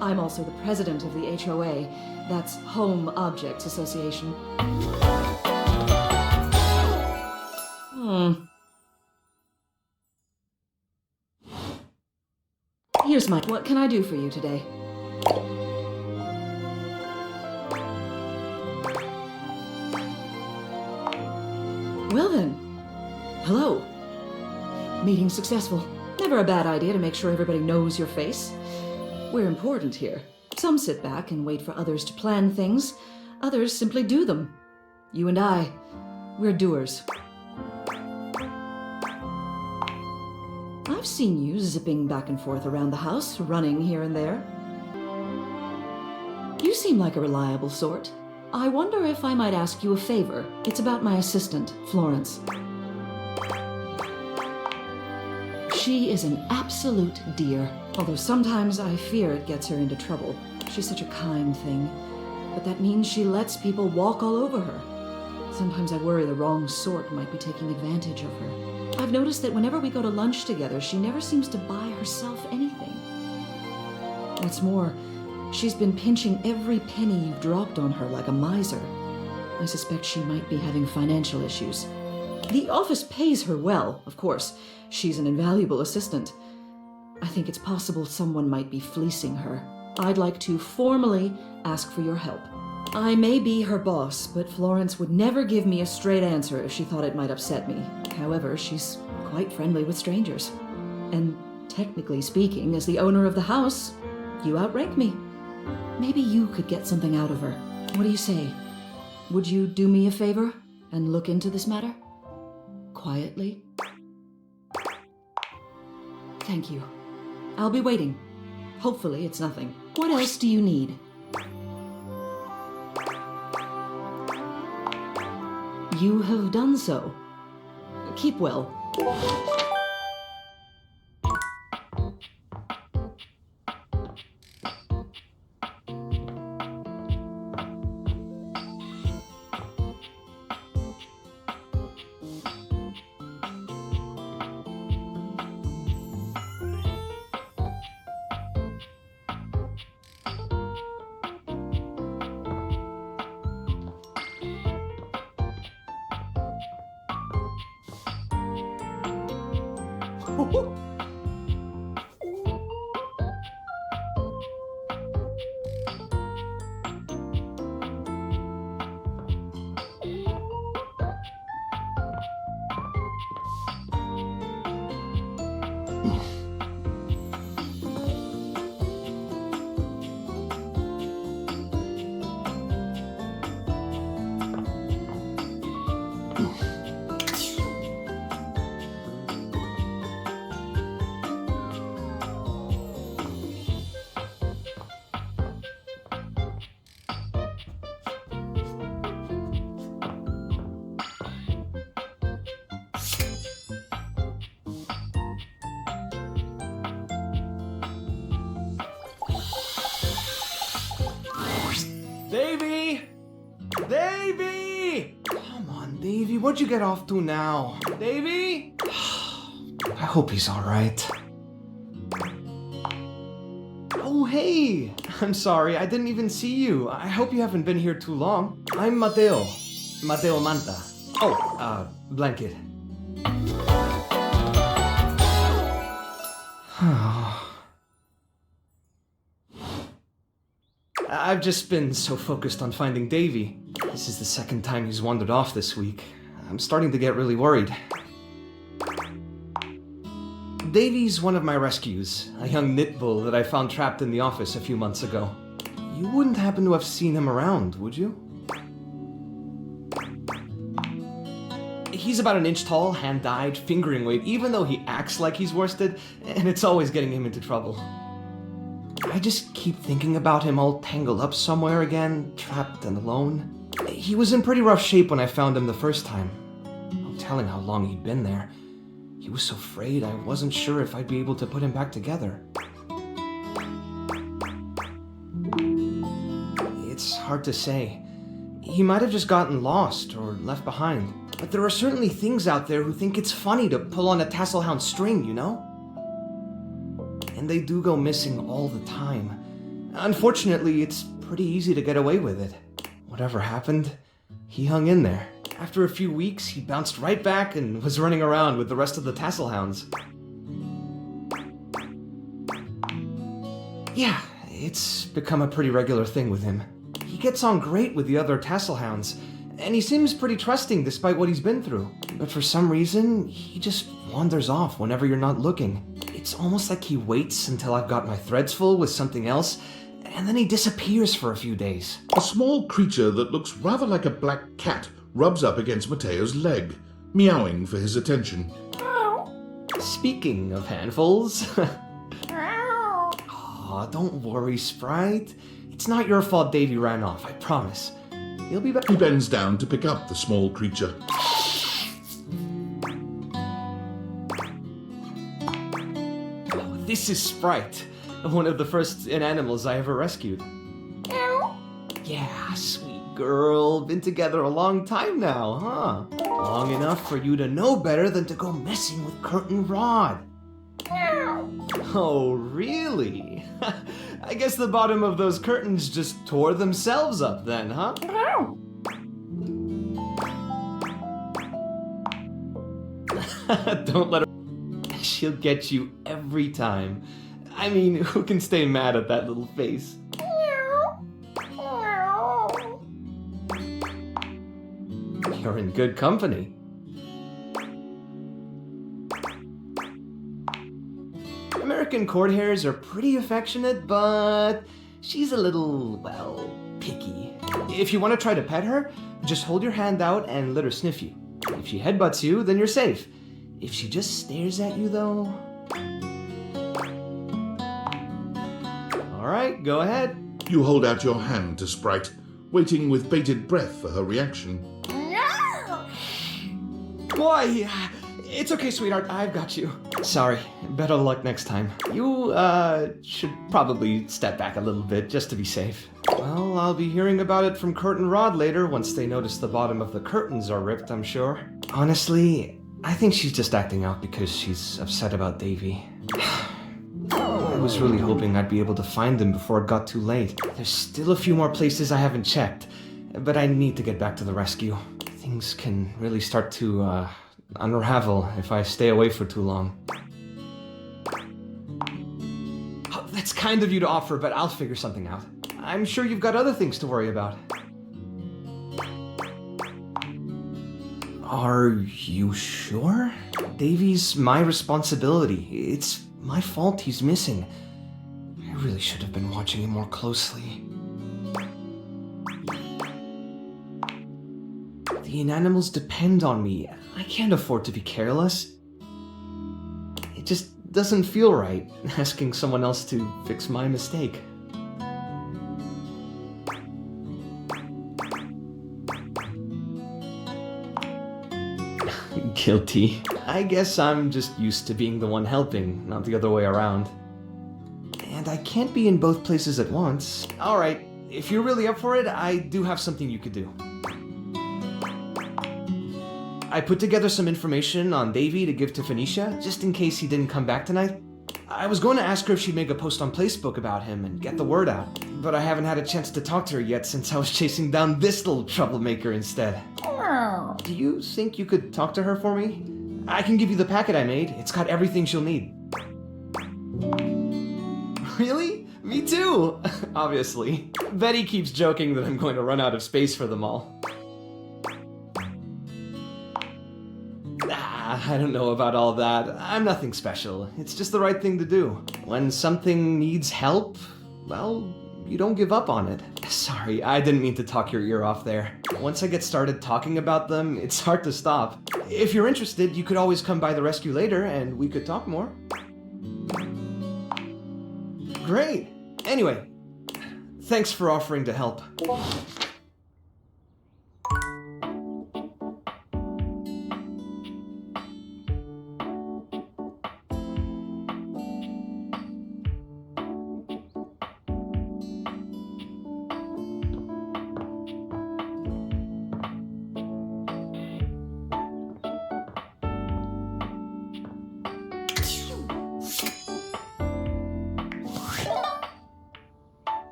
I'm also the president of the HOA. That's Home Objects Association. Here's my... What can I do for you today? Well then. Hello. Meeting successful. Never a bad idea to make sure everybody knows your face. We're important here. Some sit back and wait for others to plan things. Others simply do them. You and I, we're doers. I've seen you zipping back and forth around the house, running here and there. You seem like a reliable sort. I wonder if I might ask you a favor. It's about my assistant, Florence. She is an absolute dear, although sometimes I fear it gets her into trouble. She's such a kind thing, but that means she lets people walk all over her. Sometimes I worry the wrong sort might be taking advantage of her. I've noticed that whenever we go to lunch together, she never seems to buy herself anything. What's more, she's been pinching every penny you've dropped on her like a miser. I suspect she might be having financial issues. The office pays her well, of course. She's an invaluable assistant. I think it's possible someone might be fleecing her. I'd like to formally ask for your help. I may be her boss, but Florence would never give me a straight answer if she thought it might upset me. However, she's quite friendly with strangers. And technically speaking, as the owner of the house, you outrank me. Maybe you could get something out of her. What do you say? Would you do me a favor and look into this matter? Quietly? Thank you. I'll be waiting. Hopefully it's nothing. What else do you need? You have done so. Keep well. Davy! Davy! Come on, Davy, what'd you get off to now? Davy? I hope he's alright. Oh, hey! I'm sorry, I didn't even see you. I hope you haven't been here too long. I'm Mateo. Mateo Manta. Oh, Blanket. I've just been so focused on finding Davy. This is the second time he's wandered off this week. I'm starting to get really worried. Davy's one of my rescues, a young knit bull that I found trapped in the office a few months ago. You wouldn't happen to have seen him around, would you? He's about an inch tall, hand-dyed, fingering weight, even though he acts like he's worsted, and it's always getting him into trouble. I just keep thinking about him all tangled up somewhere again, trapped and alone. He was in pretty rough shape when I found him the first time. No telling how long he'd been there. He was so frayed I wasn't sure if I'd be able to put him back together. It's hard to say. He might have just gotten lost or left behind. But there are certainly things out there who think it's funny to pull on a tasselhound string, you know? And they do go missing all the time. Unfortunately, it's pretty easy to get away with it. Whatever happened, he hung in there. After a few weeks, he bounced right back and was running around with the rest of the tasselhounds. Yeah, it's become a pretty regular thing with him. He gets on great with the other tasselhounds, and he seems pretty trusting despite what he's been through. But for some reason, he just wanders off whenever you're not looking. It's almost like he waits until I've got my threads full with something else, and then he disappears for a few days. A small creature that looks rather like a black cat rubs up against Mateo's leg, meowing for his attention. Speaking of handfuls... Aw, don't worry, Sprite. It's not your fault Davy ran off, I promise. He'll be back. He bends down to pick up the small creature. This is Sprite, one of the first animals I ever rescued. Yeah, sweet girl. Been together a long time now, huh? Long enough for you to know better than to go messing with Curtain Rod. Oh, really? I guess the bottom of those curtains just tore themselves up then, huh? Don't let her... She'll get you every time. I mean, who can stay mad at that little face? You're in good company. American court hares are pretty affectionate, but she's a little, well, picky. If you want to try to pet her, just hold your hand out and let her sniff you. If she headbutts you, then you're safe. If she just stares at you, though... Alright, go ahead. You hold out your hand to Sprite, waiting with bated breath for her reaction. Boy, it's okay, sweetheart. I've got you. Sorry. Better luck next time. You, should probably step back a little bit just to be safe. Well, I'll be hearing about it from Curtain Rod later once they notice the bottom of the curtains are ripped, I'm sure. Honestly, I think she's just acting out because she's upset about Davy. I was really hoping I'd be able to find him before it got too late. There's still a few more places I haven't checked, but I need to get back to the rescue. Things can really start to, unravel if I stay away for too long. Oh, that's kind of you to offer, but I'll figure something out. I'm sure you've got other things to worry about. Are you sure? Davy's my responsibility. It's my fault he's missing. I really should have been watching him more closely. The inanimals depend on me. I can't afford to be careless. It just doesn't feel right, asking someone else to fix my mistake. Guilty. I guess I'm just used to being the one helping, not the other way around. And I can't be in both places at once. Alright, if you're really up for it, I do have something you could do. I put together some information on Davy to give to Phoenicia, just in case he didn't come back tonight. I was going to ask her if she'd make a post on Facebook about him and get the word out, but I haven't had a chance to talk to her yet since I was chasing down this little troublemaker instead. Do you think you could talk to her for me? I can give you the packet I made. It's got everything she'll need. Really? Me too! Obviously. Betty keeps joking that I'm going to run out of space for them all. I don't know about all that. I'm nothing special. It's just the right thing to do. When something needs help, well, you don't give up on it. Sorry, I didn't mean to talk your ear off there. Once I get started talking about them, it's hard to stop. If you're interested, you could always come by the rescue later and we could talk more. Great. Anyway, thanks for offering to help.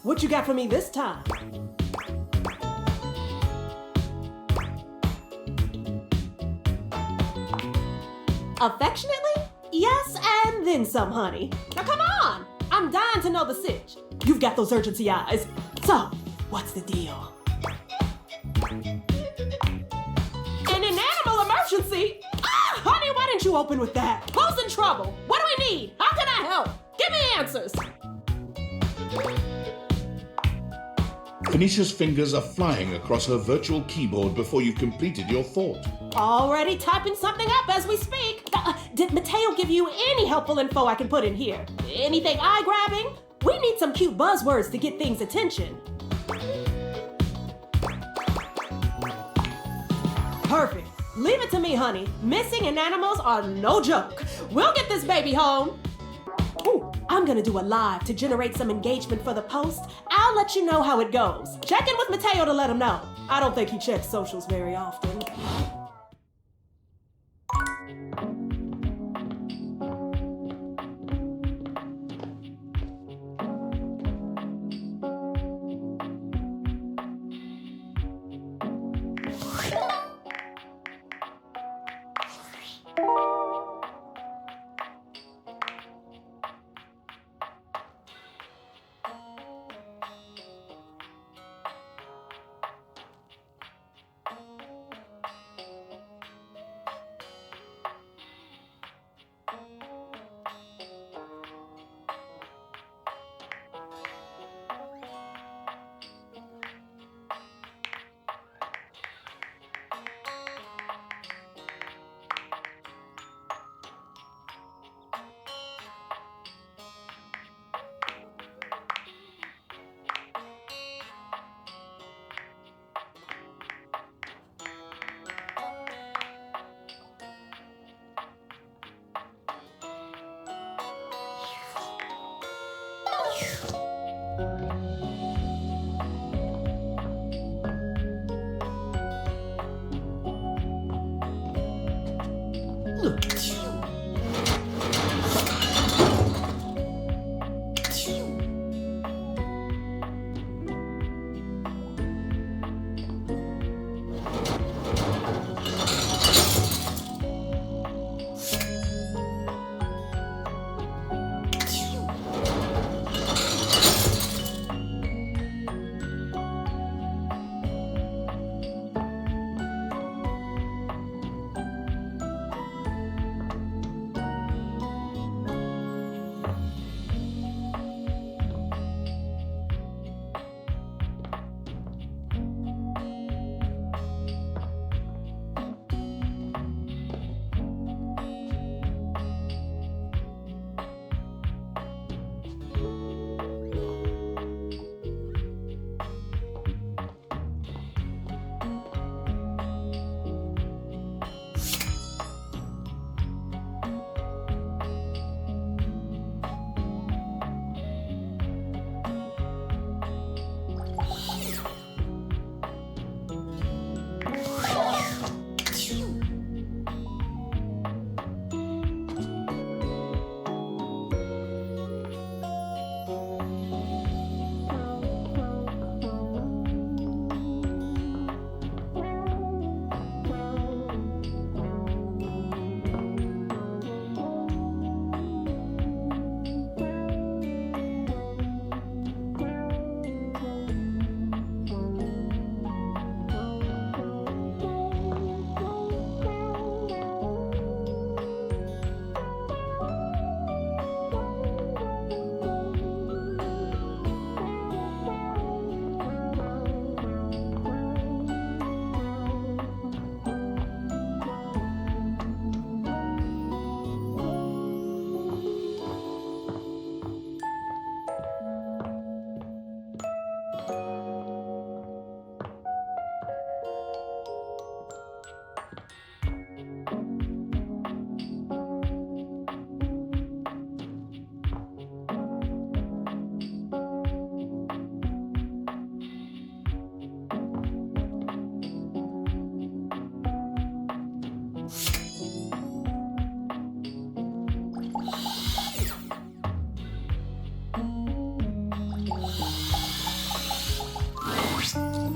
What you got for me this time? Affectionately? Yes, and then some, honey. Now come on! I'm dying to know the sitch. You've got those urgency eyes. So, what's the deal? An inanimal emergency? Ah, honey, why didn't you open with that? Who's in trouble? What do we need? How can I help? Give me answers. Phoenicia's fingers are flying across her virtual keyboard before you've completed your thought. Already typing something up as we speak. Did Mateo give you any helpful info I can put in here? Anything eye-grabbing? We need some cute buzzwords to get things' attention. Perfect. Leave it to me, honey. Missing inanimals are no joke. We'll get this baby home. Ooh, I'm gonna do a live to generate some engagement for the post. I'll let you know how it goes. Check in with Mateo to let him know. I don't think he checks socials very often.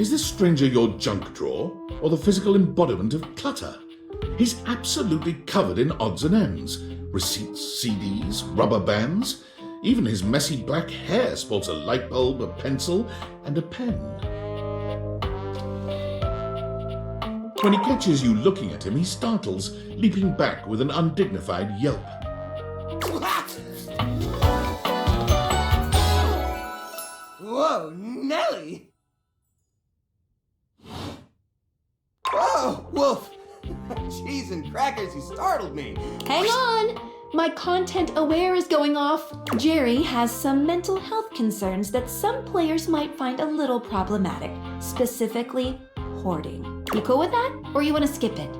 Is this stranger your junk drawer, or the physical embodiment of clutter? He's absolutely covered in odds and ends. Receipts, CDs, rubber bands. Even his messy black hair sports a light bulb, a pencil, and a pen. When he catches you looking at him, he startles, leaping back with an undignified yelp. Whoa, Nelly! Whoa, Wolf! Cheese and crackers, you startled me. Hang on! My content aware is going off. Jerry has some mental health concerns that some players might find a little problematic, specifically hoarding. You cool with that, or you want to skip it?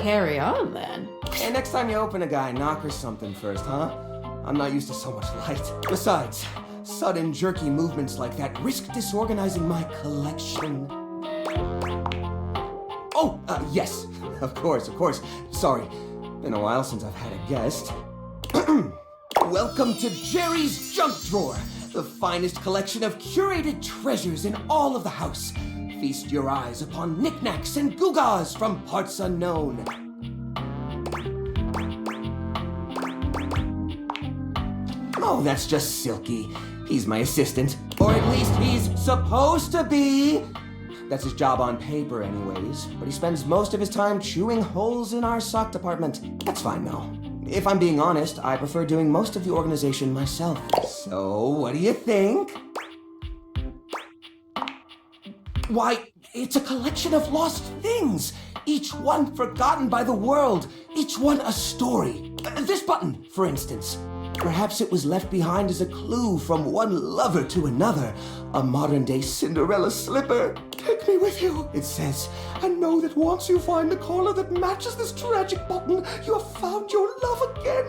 Carry on, then. Hey, next time you open a guy, knock or something first, huh? I'm not used to so much light. Besides, sudden jerky movements like that risk disorganizing my collection. Oh, yes. Of course. Sorry. Been a while since I've had a guest. Welcome to Jerry's Junk Drawer, the finest collection of curated treasures in all of the house. Feast your eyes upon knickknacks and gewgaws from parts unknown. Oh, that's just Silky. He's my assistant. Or at least he's supposed to be. That's his job on paper anyways, but he spends most of his time chewing holes in our sock department. That's fine though. If I'm being honest, I prefer doing most of the organization myself. So, what do you think? Why, it's a collection of lost things, each one forgotten by the world, each one a story. This button, for instance. Perhaps it was left behind as a clue from one lover to another, a modern-day Cinderella slipper. Take me with you, it says, and know that once you find the collar that matches this tragic button, you have found your love again.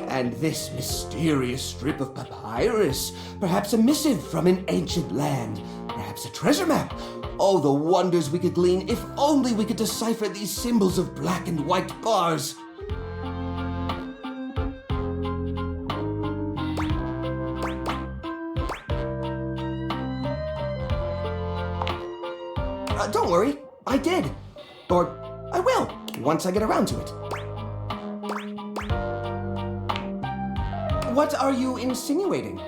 And this mysterious strip of papyrus, perhaps a missive from an ancient land, perhaps a treasure map. Oh, the wonders we could glean if only we could decipher these symbols of black and white bars. Don't worry, I did. Or I will, once I get around to it. What are you insinuating?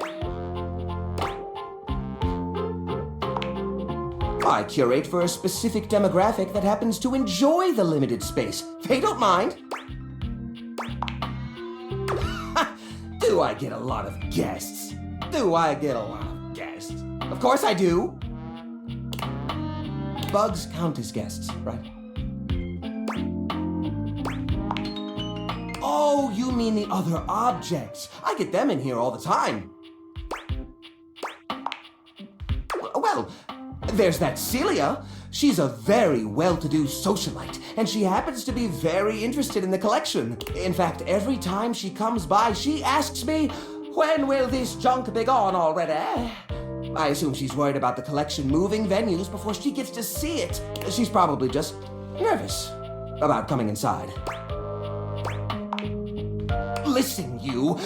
I curate for a specific demographic that happens to enjoy the limited space. They don't mind. Do I get a lot of guests? Of course I do. Bugs count as guests, right? Oh, you mean the other objects. I get them in here all the time. Well, there's that Celia. She's a very well-to-do socialite, and she happens to be very interested in the collection. In fact, every time she comes by, she asks me, "When will this junk be gone already?" I assume she's worried about the collection moving venues before she gets to see it. She's probably just nervous about coming inside. Listen, you,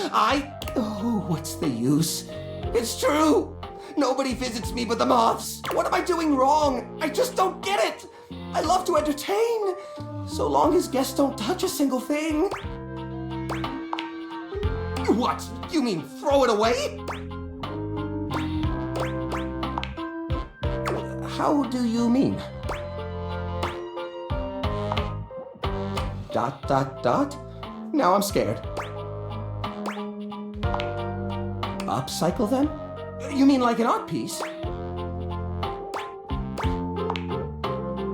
Oh, what's the use? It's true. Nobody visits me but the moths. What am I doing wrong? I just don't get it. I love to entertain, so long as guests don't touch a single thing. What? You mean throw it away? How do you mean? ... Now I'm scared. Upcycle them? You mean like an art piece?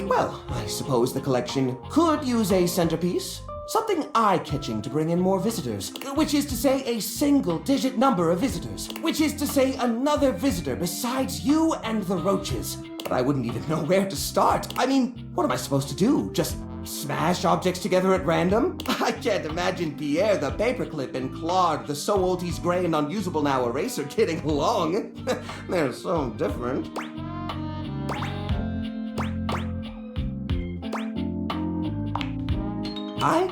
Well, I suppose the collection could use a centerpiece. Something eye-catching to bring in more visitors. Which is to say a single-digit number of visitors. Which is to say another visitor besides you and the roaches. But I wouldn't even know where to start. I mean, what am I supposed to do? Just smash objects together at random? I can't imagine Pierre the paperclip and Claude the so old he's gray and unusable now eraser getting along. They're so different. I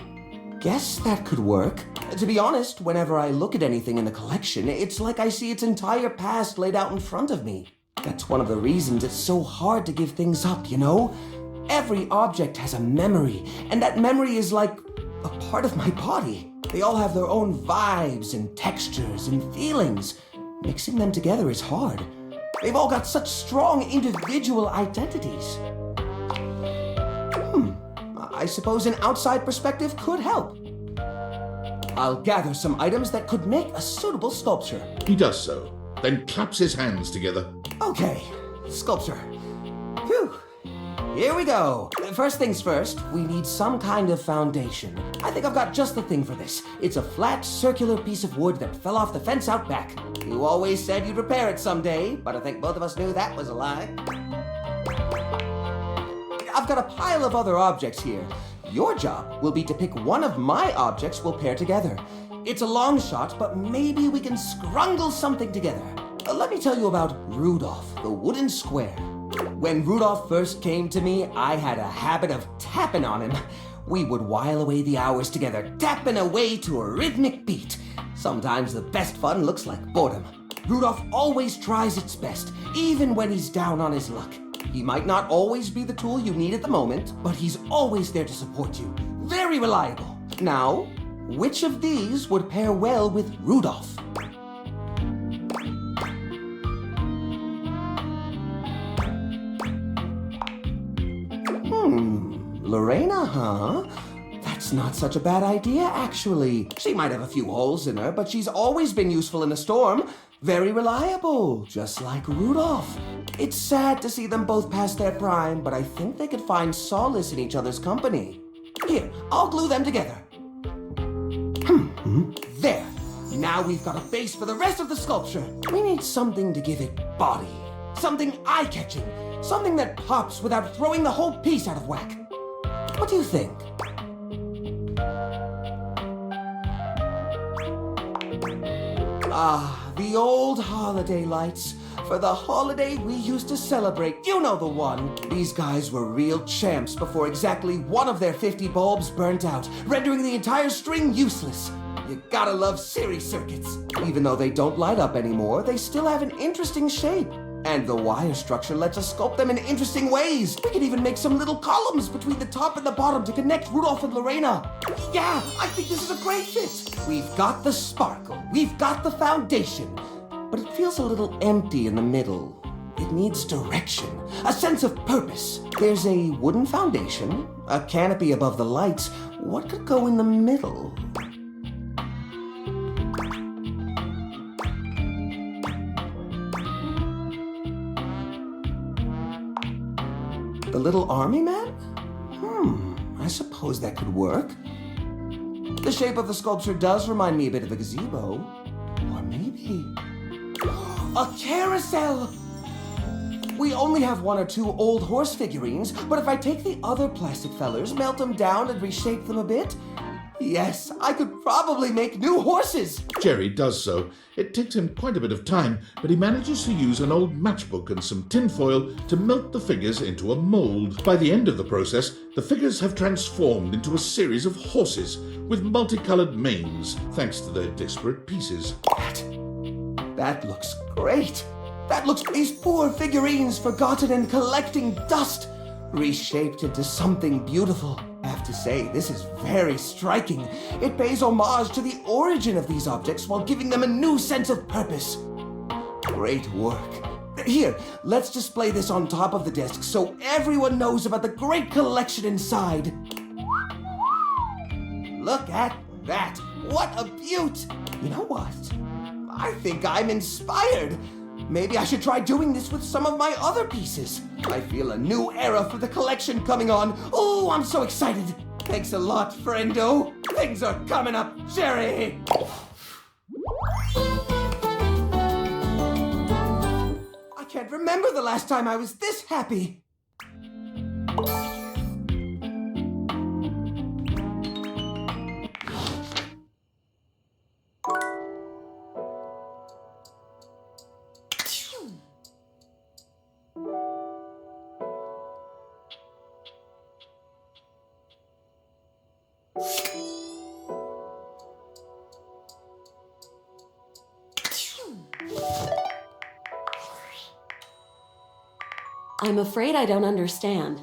guess that could work. To be honest, whenever I look at anything in the collection, it's like I see its entire past laid out in front of me. That's one of the reasons it's so hard to give things up, you know? Every object has a memory, and that memory is like a part of my body. They all have their own vibes and textures and feelings. Mixing them together is hard. They've all got such strong individual identities. I suppose an outside perspective could help. I'll gather some items that could make a suitable sculpture. He does so, then claps his hands together. Okay, sculpture. Phew. Here we go. First things first, we need some kind of foundation. I think I've got just the thing for this. It's a flat, circular piece of wood that fell off the fence out back. You always said you'd repair it someday, but I think both of us knew that was a lie. I've got a pile of other objects here. Your job will be to pick one of my objects we'll pair together. It's a long shot, but maybe we can scrungle something together. Let me tell you about Rudolph, the wooden square. When Rudolph first came to me, I had a habit of tapping on him. We would while away the hours together, tapping away to a rhythmic beat. Sometimes the best fun looks like boredom. Rudolph always tries its best, even when he's down on his luck. He might not always be the tool you need at the moment, but he's always there to support you. Very reliable. Now, which of these would pair well with Rudolph? Lorena, huh? That's not such a bad idea, actually. She might have a few holes in her, but she's always been useful in a storm. Very reliable, just like Rudolph. It's sad to see them both past their prime, but I think they could find solace in each other's company. Here, I'll glue them together. There. Now we've got a base for the rest of the sculpture. We need something to give it body. Something eye-catching. Something that pops without throwing the whole piece out of whack. What do you think? Ah, the old holiday lights. For the holiday we used to celebrate. You know the one. These guys were real champs before exactly one of their 50 bulbs burnt out, rendering the entire string useless. You gotta love series circuits. Even though they don't light up anymore, they still have an interesting shape. And the wire structure lets us sculpt them in interesting ways. We could even make some little columns between the top and the bottom to connect Rudolph and Lorena. Yeah, I think this is a great fit. We've got the sparkle. We've got the foundation. But it feels a little empty in the middle. It needs direction, a sense of purpose. There's a wooden foundation, a canopy above the lights. What could go in the middle? The little army man? I suppose that could work. The shape of the sculpture does remind me a bit of a gazebo. Or maybe... a carousel! We only have one or two old horse figurines, but if I take the other plastic fellers, melt them down and reshape them a bit, yes, I could probably make new horses! Jerry does so. It takes him quite a bit of time, but he manages to use an old matchbook and some tinfoil to melt the figures into a mold. By the end of the process, the figures have transformed into a series of horses with multicolored manes, thanks to their disparate pieces. That looks great! That looks like these poor figurines forgotten and collecting dust, reshaped into something beautiful. I have to say, this is very striking. It pays homage to the origin of these objects while giving them a new sense of purpose. Great work. Here, let's display this on top of the desk so everyone knows about the great collection inside. Look at that. What a beaut! You know what? I think I'm inspired. Maybe I should try doing this with some of my other pieces. I feel a new era for the collection coming on. Oh, I'm so excited. Thanks a lot, friendo. Things are coming up, Jerry. I can't remember the last time I was this happy. I'm afraid I don't understand.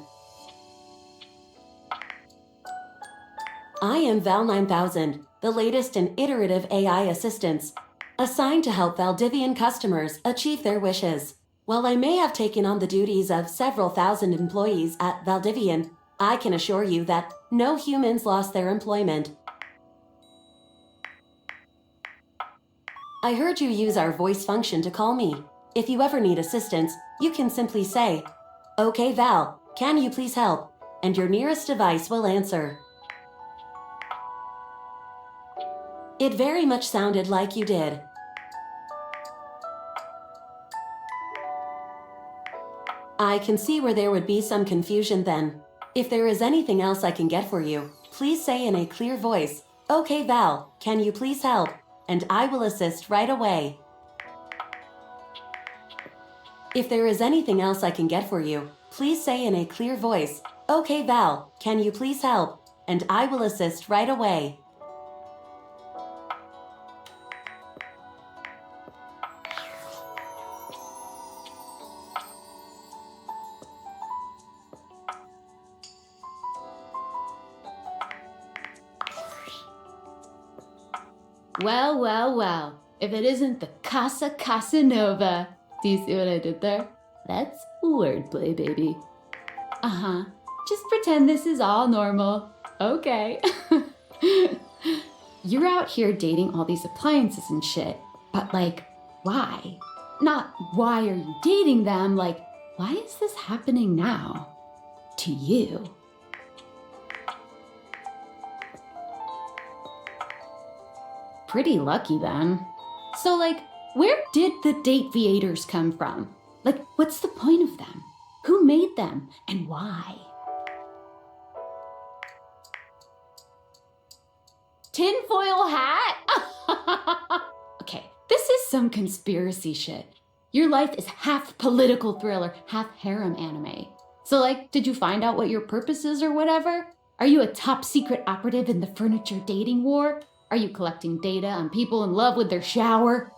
I am Val 9000, the latest in iterative AI assistants, assigned to help Valdivian customers achieve their wishes. While I may have taken on the duties of several thousand employees at Valdivian, I can assure you that no humans lost their employment. I heard you use our voice function to call me. If you ever need assistance, you can simply say, "Okay, Val, can you please help?" and your nearest device will answer. It very much sounded like you did. I can see where there would be some confusion then. If there is anything else I can get for you, please say in a clear voice, "Okay, Val, can you please help?" and I will assist right away. If there is anything else I can get for you, please say in a clear voice, "Okay, Val, can you please help?" and I will assist right away. Well, well, well. If it isn't the Casa Casanova. Do you see what I did there? That's wordplay, baby. Uh-huh. Just pretend this is all normal. Okay. You're out here dating all these appliances and shit. But, like, why? Not why are you dating them, like, why is this happening now? To you. Pretty lucky then. So, like, where did the Dateviators come from? Like, what's the point of them? Who made them? And why? TinFoilHat? Okay, this is some conspiracy shit. Your life is half political thriller, half harem anime. So, like, did you find out what your purpose is or whatever? Are you a top secret operative in the furniture dating war? Are you collecting data on people in love with their shower?